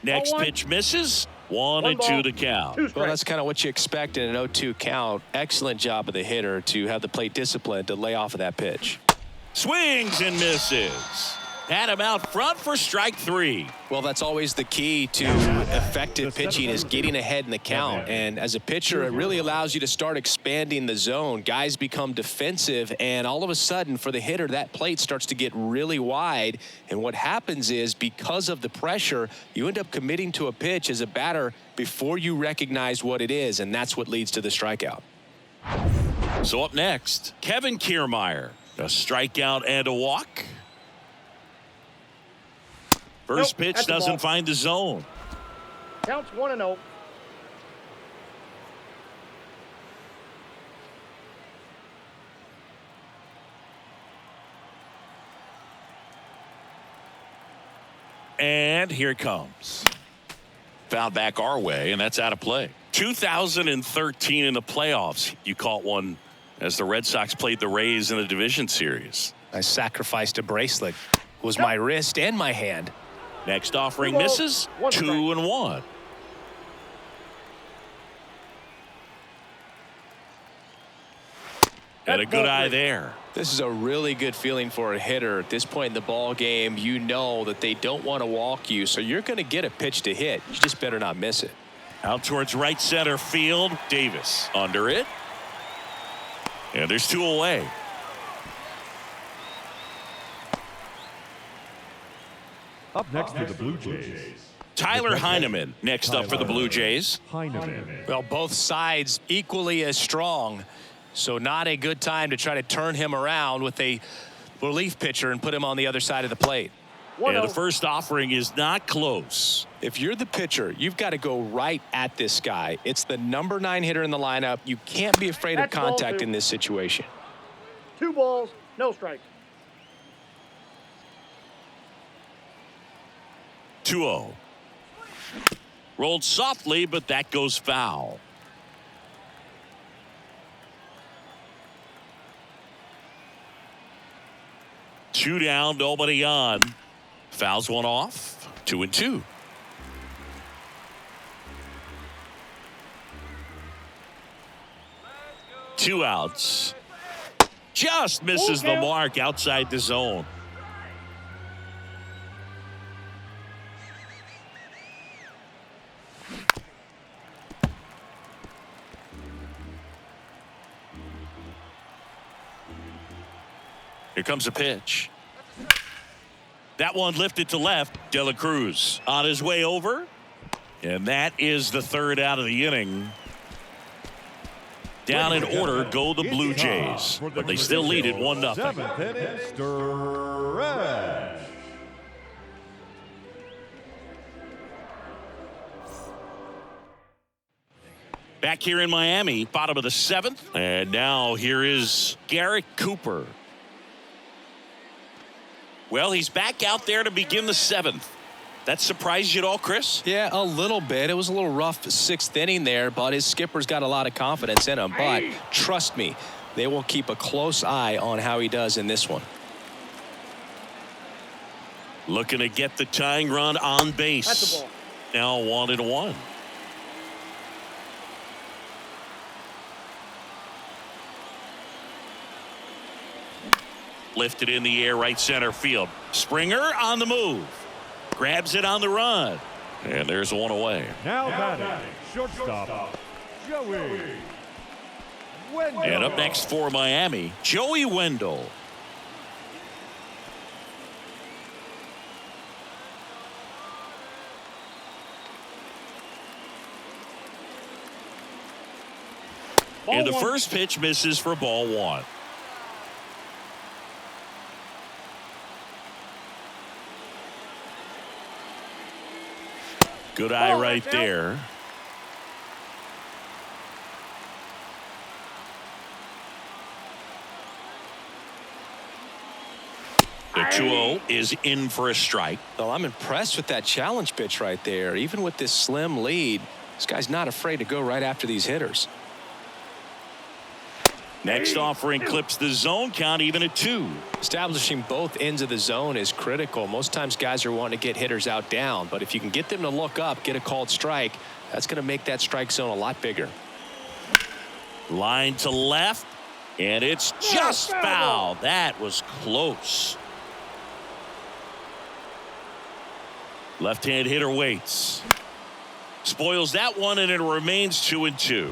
Next pitch misses. 1-2 to count. Well, that's kind of what you expect in an 0-2 count. Excellent job of the hitter to have the plate discipline to lay off of that pitch. Swings and misses. Had him out front for strike 3. Well, that's always the key to effective pitching, is getting ahead in the count. And as a pitcher, it really allows you to start expanding the zone. Guys become defensive, and all of a sudden, for the hitter, that plate starts to get really wide. And what happens is, because of the pressure, you end up committing to a pitch as a batter before you recognize what it is, and that's what leads to the strikeout. So up next, Kevin Kiermaier. A strikeout and a walk. First pitch doesn't find the zone. Counts 1-0. And here it comes. Fouled back our way, and that's out of play. 2013 in the playoffs, you caught one as the Red Sox played the Rays in the division series. I sacrificed a bracelet. It was my wrist and my hand. Next offering misses. 2-1. And a good eye there. This is a really good feeling for a hitter. At this point in the ball game, you know that they don't want to walk you, so you're going to get a pitch to hit. You just better not miss it. Out towards right center field. Davis under it. And there's 2 away. Up next for the Blue Jays, Tyler Heineman next up for the Blue Jays. Heineman. Well, both sides equally as strong, so not a good time to try to turn him around with a relief pitcher and put him on the other side of the plate. And the first offering is not close. If you're the pitcher, you've got to go right at this guy. It's the number 9 hitter in the lineup. You can't be afraid of contact in this situation. 2 balls, no strikes. 2-0. Rolled softly, but that goes foul. Two down, nobody on. Fouls one off. 2-2. Two outs. Just misses the mark outside the zone. Here comes a pitch. That one lifted to left. De La Cruz on his way over. And that is the third out of the inning. Down in order go the Blue Jays. But they still lead it 1-0. 7th inning stretch. Back here in Miami, bottom of the 7th. And now here is Garrett Cooper. Well, he's back out there to begin the 7th. That surprised you at all, Chris? Yeah, a little bit. It was a little rough 6th inning there, but his skipper's got a lot of confidence in him. But trust me, they will keep a close eye on how he does in this one. Looking to get the tying run on base. That's the ball. Now 1-1. Lifted in the air, right center field. Springer on the move. Grabs it on the run. And there's one away. Now batting, shortstop, Joey Wendell. And up next for Miami, Joey Wendell. And the first pitch misses for ball one. Good eye right there. The 2-0 is in for a strike. Well, I'm impressed with that challenge pitch right there. Even with this slim lead, this guy's not afraid to go right after these hitters. Next offering clips the zone count even at 2. Establishing both ends of the zone is critical. Most times guys are wanting to get hitters out down, but if you can get them to look up, get a called strike, that's going to make that strike zone a lot bigger. Line to left, and it's just foul. That was close. Left-hand hitter waits. Spoils that one, and it remains 2-2.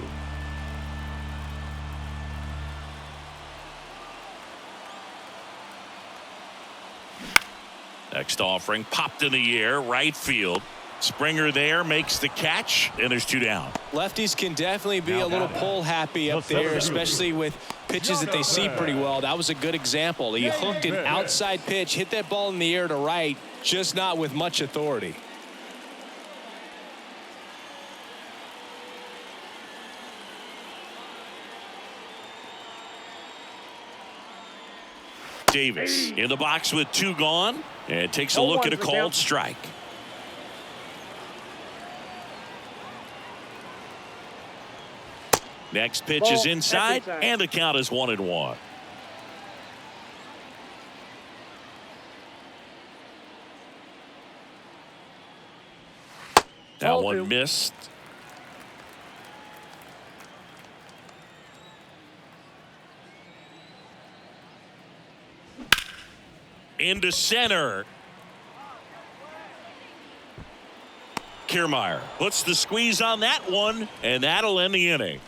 Next offering popped in the air, right field. Springer there makes the catch, and there's 2 down. Lefties can definitely be a little pull happy up there, especially with pitches that they see pretty well. That was a good example. He hooked an outside pitch, hit that ball in the air to right, just not with much authority. Davis in the box with 2 gone, and takes a look at a called strike. Next pitch is inside, and the count is 1-1. That one missed. Into center. Kiermaier puts the squeeze on that one, and that'll end the inning.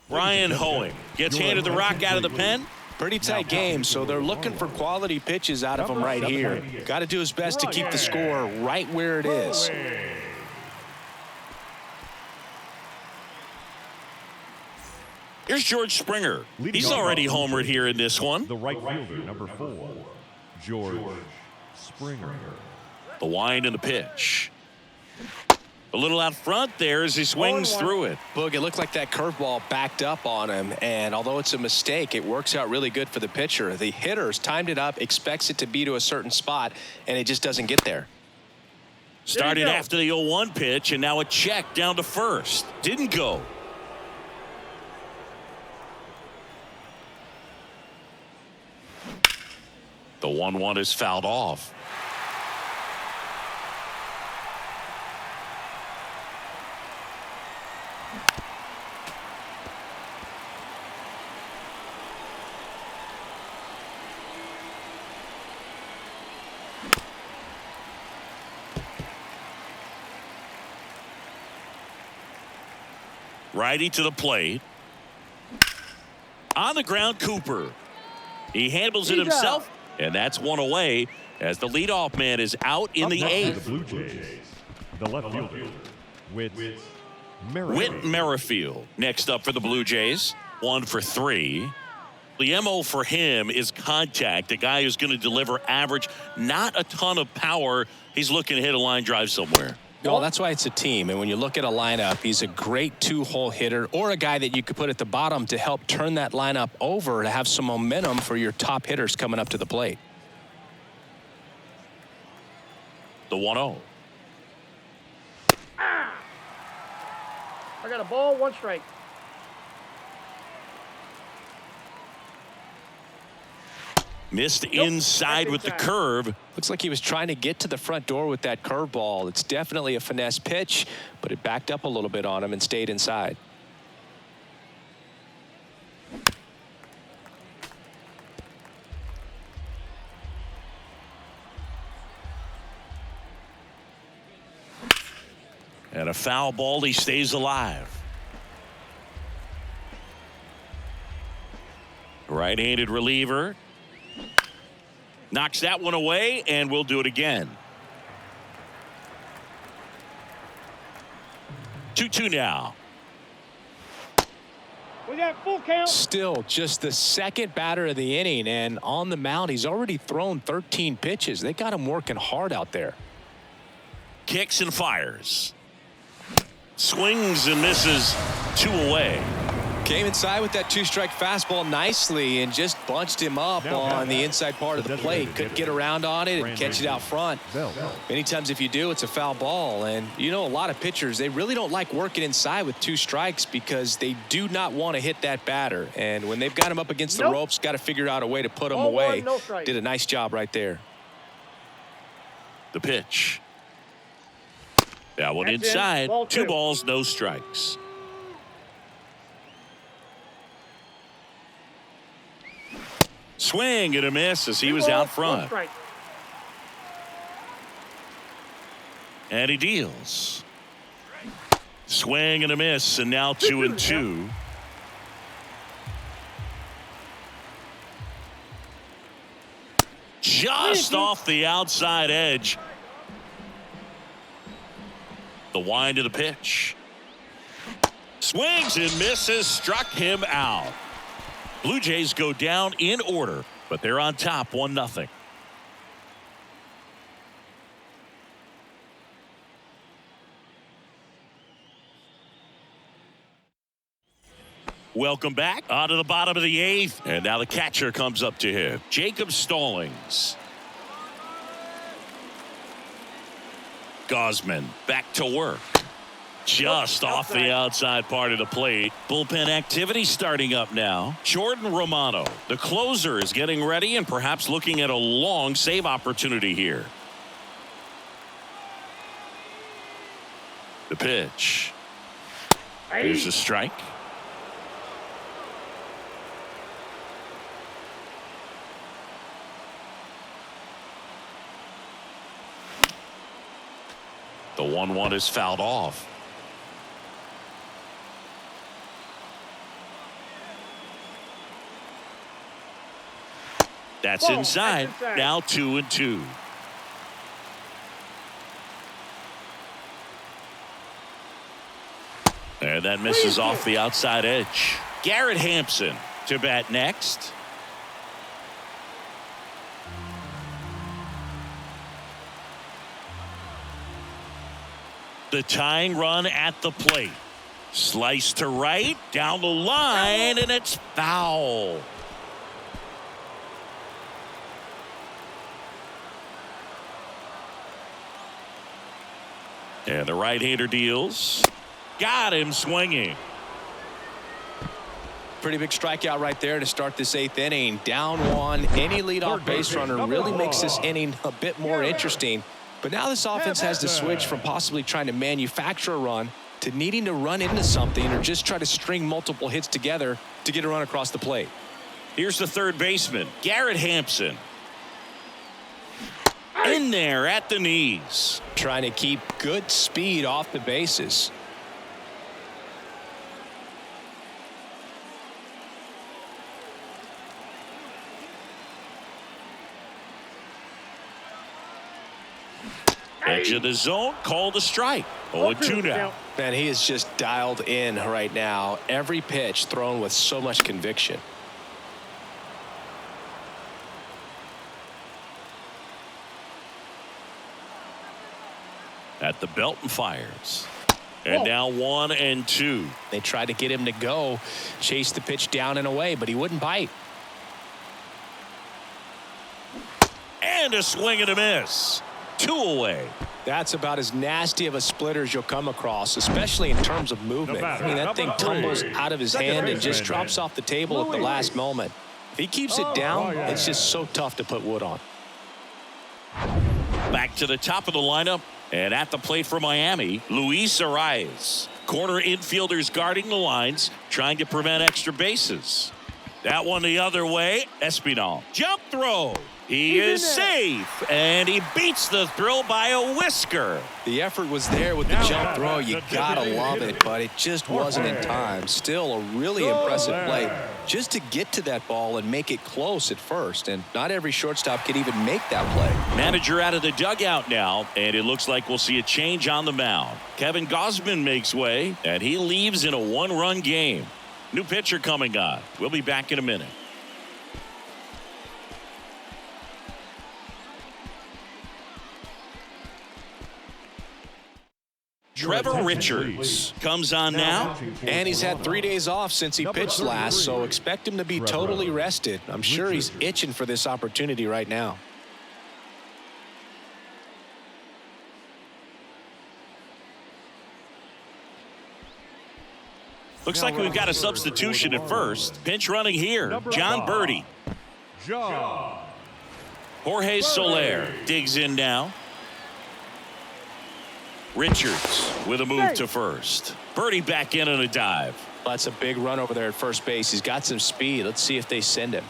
Ryan Hoeing gets handed the rock out of the pen. Pretty tight game, so they're looking for quality pitches out of him right here. Got to do his best to keep the score right where it is. Here's George Springer. He's already homered here in this one. The right fielder, number 4, George Springer. The wind and the pitch. A little out front there as he swings through it. Boog, it looked like that curveball backed up on him, and although it's a mistake, it works out really good for the pitcher. The hitter's timed it up, expects it to be to a certain spot, and it just doesn't get there. Started after the 0-1 pitch, and now a check down to first. Didn't go. The 1-1 is fouled off. Righty to the plate. On the ground, Cooper. He handles it himself, and that's one away as the leadoff man is out in the 8th. The Blue Jays, the left fielder, Whit Merrifield next up for the Blue Jays. 1 for 3. The MO for him is contact, a guy who's going to deliver average, not a ton of power. He's looking to hit a line drive somewhere. Well, that's why it's a team. And when you look at a lineup, he's a great 2-hole hitter or a guy that you could put at the bottom to help turn that lineup over to have some momentum for your top hitters coming up to the plate. The 1-0. I got a ball, 1 strike. Missed inside with the curve. Looks like he was trying to get to the front door with that curveball. It's definitely a finesse pitch, but it backed up a little bit on him and stayed inside. And a foul ball. He stays alive. Right-handed reliever. Knocks that one away, and we'll do it again. 2-2 now. We got full count. Still just the second batter of the inning, and on the mound, he's already thrown 13 pitches. They got him working hard out there. Kicks and fires. Swings and misses. 2 away. Came inside with that 2-strike fastball nicely and just bunched him up on the inside part of the plate. Couldn't get around on it and catch it out front. Many times if you do, it's a foul ball. And you know, a lot of pitchers, they really don't like working inside with 2 strikes because they do not want to hit that batter. And when they've got him up against the ropes, got to figure out a way to put him away. Did a nice job right there. The pitch. That one inside. 2 balls, no strikes. Swing and a miss as he was out front. And he deals. Swing and a miss, and now 2-2. Just off the outside edge. The wind of the pitch. Swings and misses, struck him out. Blue Jays go down in order, but they're on top 1-0. Welcome back. On to the bottom of the 8th, and now the catcher comes up to him. Jacob Stallings. Gausman back to work. Just off the outside part of the plate. Bullpen activity starting up now. Jordan Romano, the closer, is getting ready and perhaps looking at a long save opportunity here. The pitch. Here's a strike. The 1-1 is fouled off. That's inside. Now 2-2. And that misses off the outside edge. Garrett Hampson to bat next. The tying run at the plate. Slice to right, down the line, and it's foul. And the right-hander deals. Got him swinging. Pretty big strikeout right there to start this 8th inning. Down 1. Any leadoff base runner really makes this inning a bit more interesting. But now this offense has to switch from possibly trying to manufacture a run to needing to run into something or just try to string multiple hits together to get a run across the plate. Here's the third baseman, Garrett Hampson. In there at the knees. Trying to keep good speed off the bases. Edge of the zone, called a strike. 0-2 now. Man, he is just dialed in right now. Every pitch thrown with so much conviction. At the belt and fires. And now 1-2. They tried to get him to go, chase the pitch down and away, but he wouldn't bite. And a swing and a miss. 2 away. That's about as nasty of a splitter as you'll come across, especially in terms of movement. I mean, that thing tumbles out of his hand and just drops off the table at the last moment. If he keeps it down, it's just so tough to put wood on. Back to the top of the lineup, and at the plate for Miami, Luis Arias. Corner infielders guarding the lines, trying to prevent extra bases. That one the other way. Espinal. Jump throw. He is safe, and he beats the throw by a whisker. The effort was there with the jump throw. You gotta love it, but it just wasn't in time. Still a really impressive play just to get to that ball and make it close at first, and not every shortstop can even make that play. Manager out of the dugout now, and it looks like we'll see a change on the mound. Kevin Gausman makes way, and he leaves in a one-run game. New pitcher coming on. We'll be back in a minute. Trevor Richards comes on now. And he's had 3 days off since he pitched last, so expect him to be totally rested. I'm sure he's itching for this opportunity right now. Looks like we've got a substitution at first. Pinch running here. John Birdie. Jorge Soler digs in now. Richards with a move to first. Birdie back in on a dive. That's a big run over there at first base. He's got some speed. Let's see if they send him.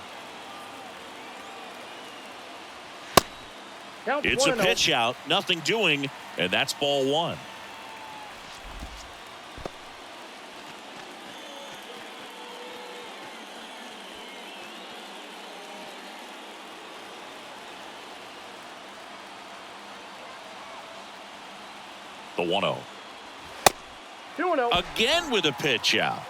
It's a pitch out. Nothing doing. And that's ball one. The 1-0. 2-0. Again with a pitch out.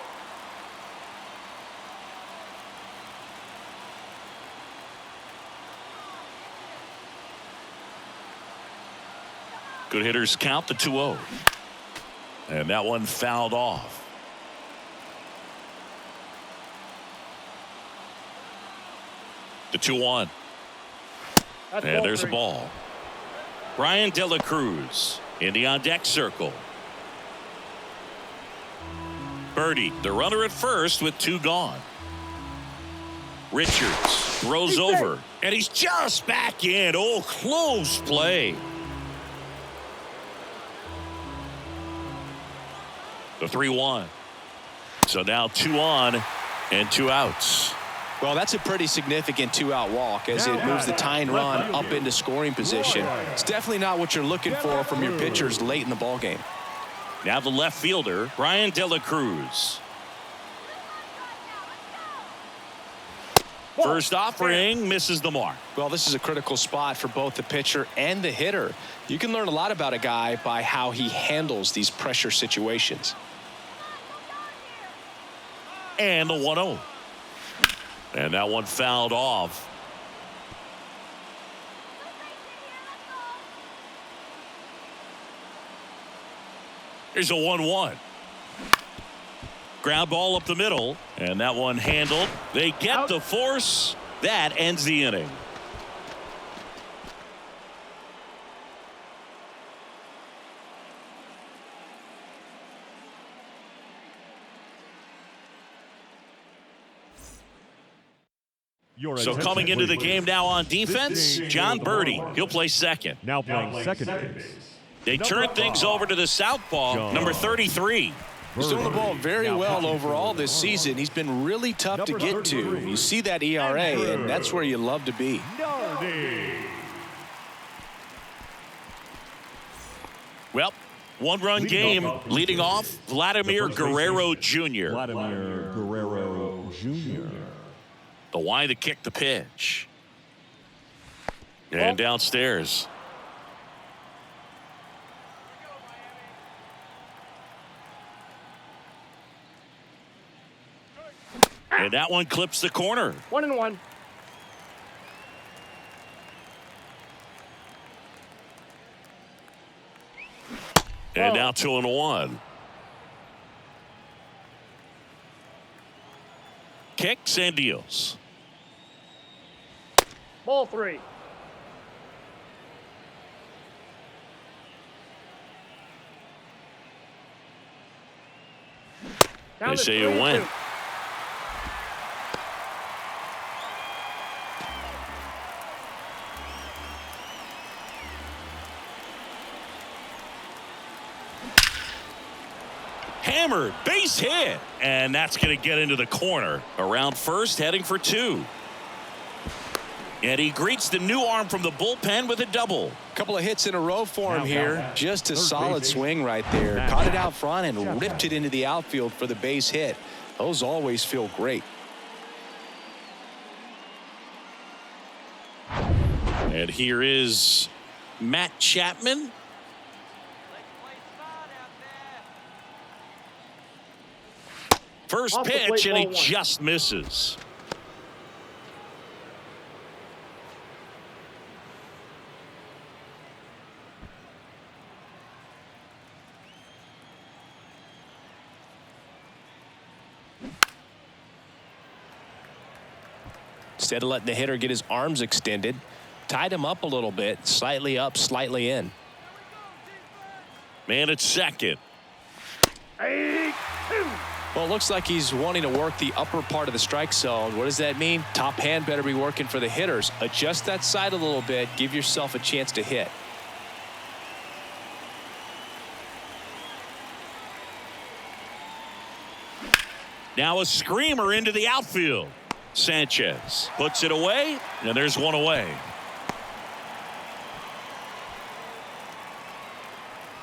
Good hitters count the 2-0. And that one fouled off. The 2-1. And there's a ball. Brian De La Cruz in the on deck circle. Birdie, the runner at first with two gone. Richards throws over, and he's just back in. Oh, close play. The 3-1. So now 2 on and 2 outs. Well, that's a pretty significant 2-out walk as it moves the tying run up into scoring position. It's definitely not what you're looking for from your pitchers late in the ball game. Now the left fielder, Brian De La Cruz. First offering misses the mark. Well, this is a critical spot for both the pitcher and the hitter. You can learn a lot about a guy by how he handles these pressure situations. And the 1-0. And that one fouled off. Here's a 1-1. Ground ball up the middle, and that one handled. They get the force. That ends the inning. So coming into the game now on defense, John Birdie. He'll play second. Now playing second base. They turn things over to the southpaw, number 33. He's doing the ball very well overall this season. He's been really tough to get to. You see that ERA, and that's where you love to be. Well, one-run game leading off, Vladimir Guerrero Jr. Vladimir Guerrero Jr. The Y to kick the pitch. And downstairs. And that one clips the corner. 1-1. And now 2-1. Kicks and deals. Ball 3. They say you win. hammered, base hit, and that's going to get into the corner. Around first, heading for 2. And he greets the new arm from the bullpen with a double. Couple of hits in a row for him here. Just a solid swing right there. Caught it out front and ripped it into the outfield for the base hit. Those always feel great. And here is Matt Chapman. First pitch, and he just misses. Instead of letting the hitter get his arms extended, tied him up a little bit, slightly up, slightly in. Man at second. Well, it looks like he's wanting to work the upper part of the strike zone. What does that mean? Top hand better be working for the hitters. Adjust that side a little bit. Give yourself a chance to hit. Now a screamer into the outfield. Sanchez puts it away, and there's one away.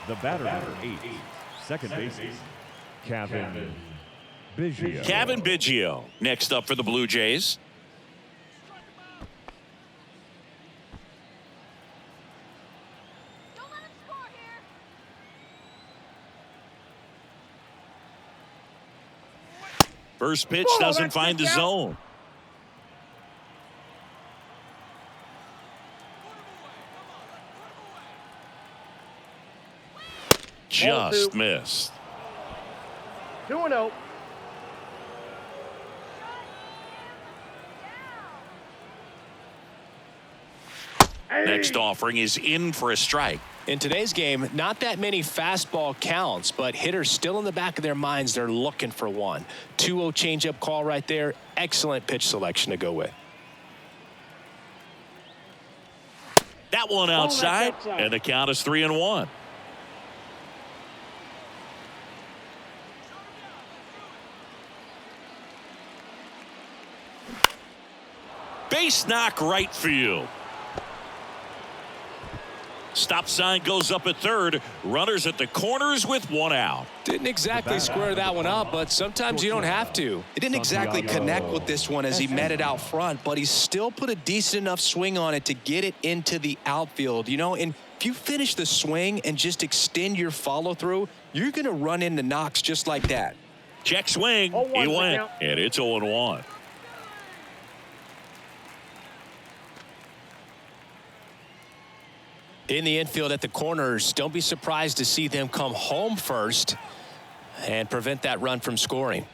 The batter number 8, second baseman, Kevin Biggio. Kevin Biggio next up for the Blue Jays. Don't let him score here. First pitch doesn't find the zone. Just missed. 2-0. Next offering is in for a strike. In today's game, not that many fastball counts, but hitters still in the back of their minds, they're looking for one. 2-0 changeup call right there. Excellent pitch selection to go with. That one outside, and the count is 3-1. Base knock right field. Stop sign goes up at third. Runners at the corners with one out. Didn't exactly square that one up, but sometimes you don't have to. It didn't exactly connect with this one as he met it out front, but he still put a decent enough swing on it to get it into the outfield. You know, and if you finish the swing and just extend your follow through, you're going to run into knocks just like that. Check swing. He went, and it's 0-1. In the infield at the corners, don't be surprised to see them come home first and prevent that run from scoring.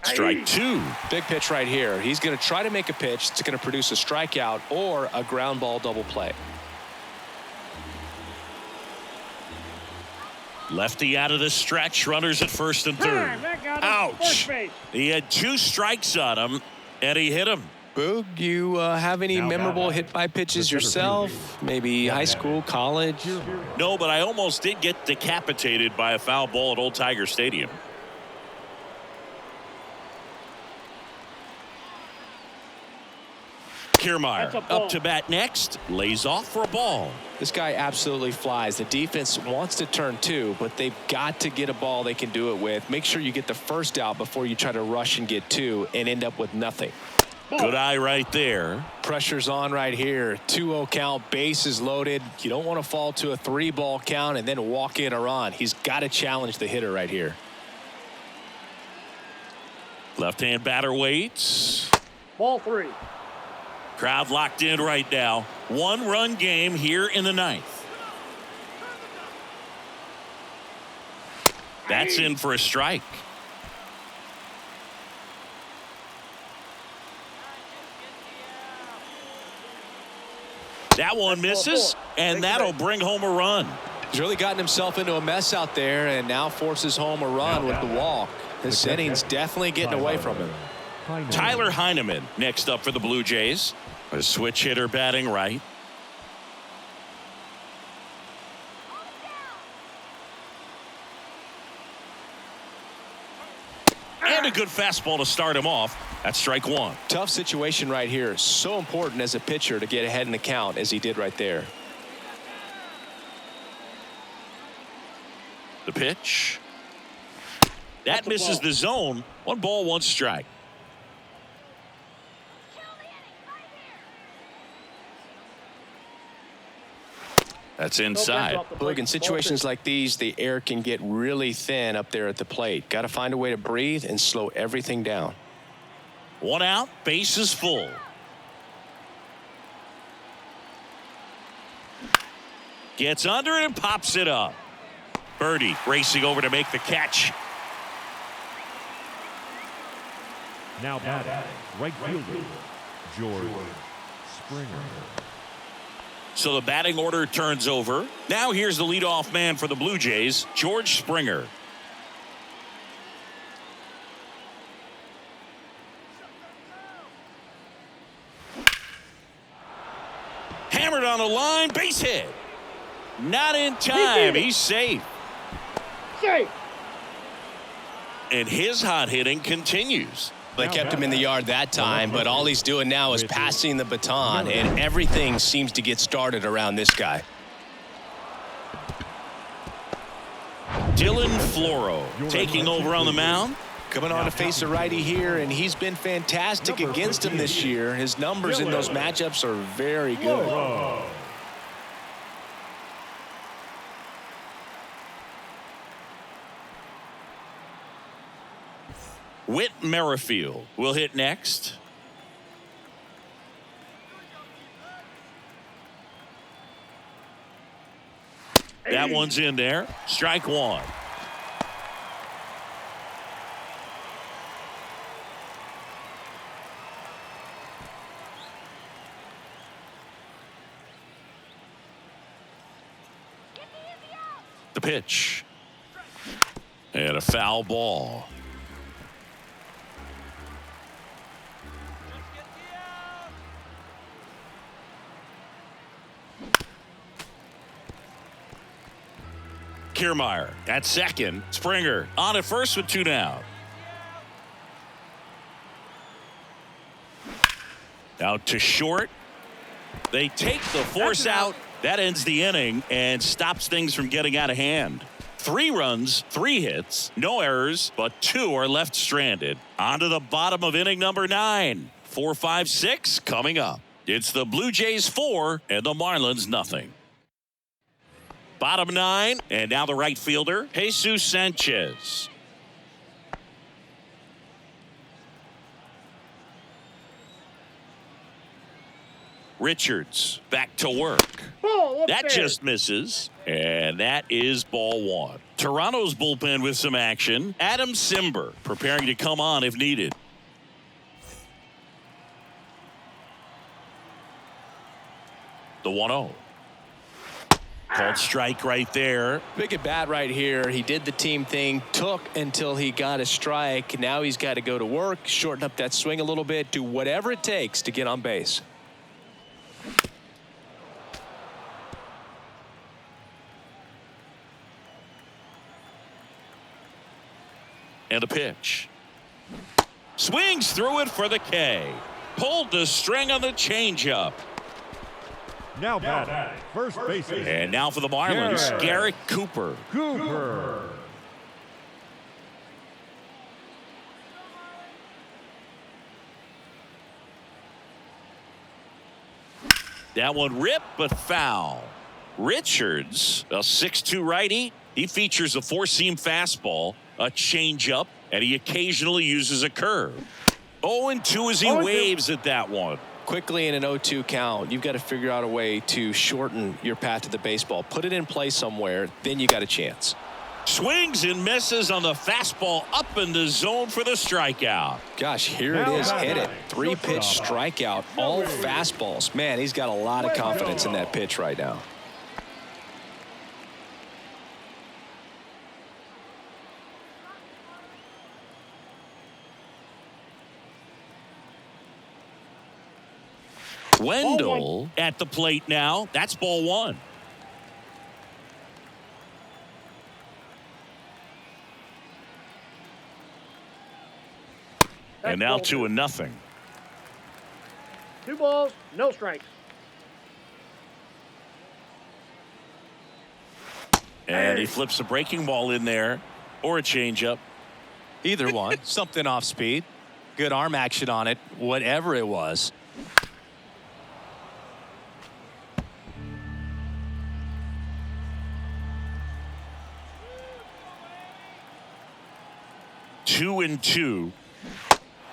Strike 2. Big pitch right here. He's going to try to make a pitch that's going to produce a strikeout or a ground ball double play. Lefty out of the stretch. Runners at first and third. Ouch. He had 2 strikes on him, and he hit him. Boog, you have any memorable hit by pitches yourself? Maybe high school, college? No, but I almost did get decapitated by a foul ball at Old Tiger Stadium. Kiermaier up to bat next. Lays off for a ball. This guy absolutely flies. The defense wants to turn 2, but they've got to get a ball they can do it with. Make sure you get the first out before you try to rush and get 2 and end up with nothing. Good eye right there. Pressure's on right here. 2-0 count, bases loaded. You don't want to fall to a 3-ball count and then walk in a run. He's got to challenge the hitter right here. Left-hand batter waits. Ball 3. Crowd locked in right now. 1-run game here in the 9th. That's in for a strike. That one misses, and that'll bring home a run. He's really gotten himself into a mess out there and now forces home a run with the walk. His inning's definitely getting away from him. Tyler Heineman next up for the Blue Jays. A switch hitter batting right. And a good fastball to start him off. That's strike one. Tough situation right here. So important as a pitcher to get ahead in the count as he did right there. The pitch. That misses the zone. 1 ball, 1 strike. That's inside. Look, in situations like these, the air can get really thin up there at the plate. Got to find a way to breathe and slow everything down. 1 out, base is full. Gets under it and pops it up. Birdie racing over to make the catch. Now batting, right fielder, George Springer. So the batting order turns over. Now here's the leadoff man for the Blue Jays, George Springer. Hammered on the line, base hit. Not in time. He's safe. Safe. And his hot hitting continues. They kept him in the yard that time, but all he's doing now is passing the baton, and everything seems to get started around this guy. Dylan Floro taking over on the mound. Coming on to face a righty here, and he's been fantastic against him this year. His numbers in those matchups are very good. Whit Merrifield will hit next. That one's in there. Strike one. The pitch. And a foul ball. Kiermaier at second. Springer on at first with 2 down. Out to short. They take the force out. That ends the inning and stops things from getting out of hand. 3 runs, 3 hits, no errors, but 2 are left stranded. On to the bottom of inning number 9. 4, 5, 6 coming up. It's the Blue Jays 4 and the Marlins nothing. Bottom 9, and now the right fielder, Jesus Sanchez. Richards back to work. That just misses, and that is ball 1. Toronto's bullpen with some action. Adam Simber preparing to come on if needed. The 1-0. Called strike right there. Big at bat right here. He did the team thing, took until he got a strike. Now he's got to go to work, shorten up that swing a little bit, do whatever it takes to get on base. And a pitch. Swings through it for the K. Pulled the string on the changeup. Now batting, first baseman. And now for the Marlins, Garrett Cooper. That one ripped but foul. Richards, a 6'2" righty. He features a 4-seam fastball, a changeup, and he occasionally uses a curve. 0-2 as he waves at that one. Quickly in an 0-2 count, you've got to figure out a way to shorten your path to the baseball. Put it in play somewhere, then you got a chance. Swings and misses on the fastball up in the zone for the strikeout. Gosh, here it is. Hit it. 3-pitch strikeout. All fastballs. Man, he's got a lot of confidence in that pitch right now. Wendell at the plate now. That's ball 1. And now 2-0. 2 balls, no strikes. And he flips a breaking ball in there or a changeup. Either one. Something off speed. Good arm action on it, whatever it was. Two and two.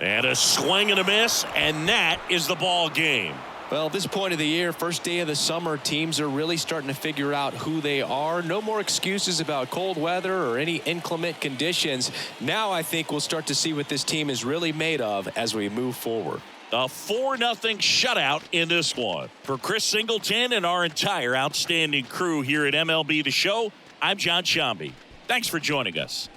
And a swing and a miss, and that is the ball game. Well, at this point of the year, first day of the summer, teams are really starting to figure out who they are. No more excuses about cold weather or any inclement conditions. Now I think we'll start to see what this team is really made of as we move forward. A 4-0 shutout in this one. For Chris Singleton and our entire outstanding crew here at MLB The Show, I'm John Shambi. Thanks for joining us.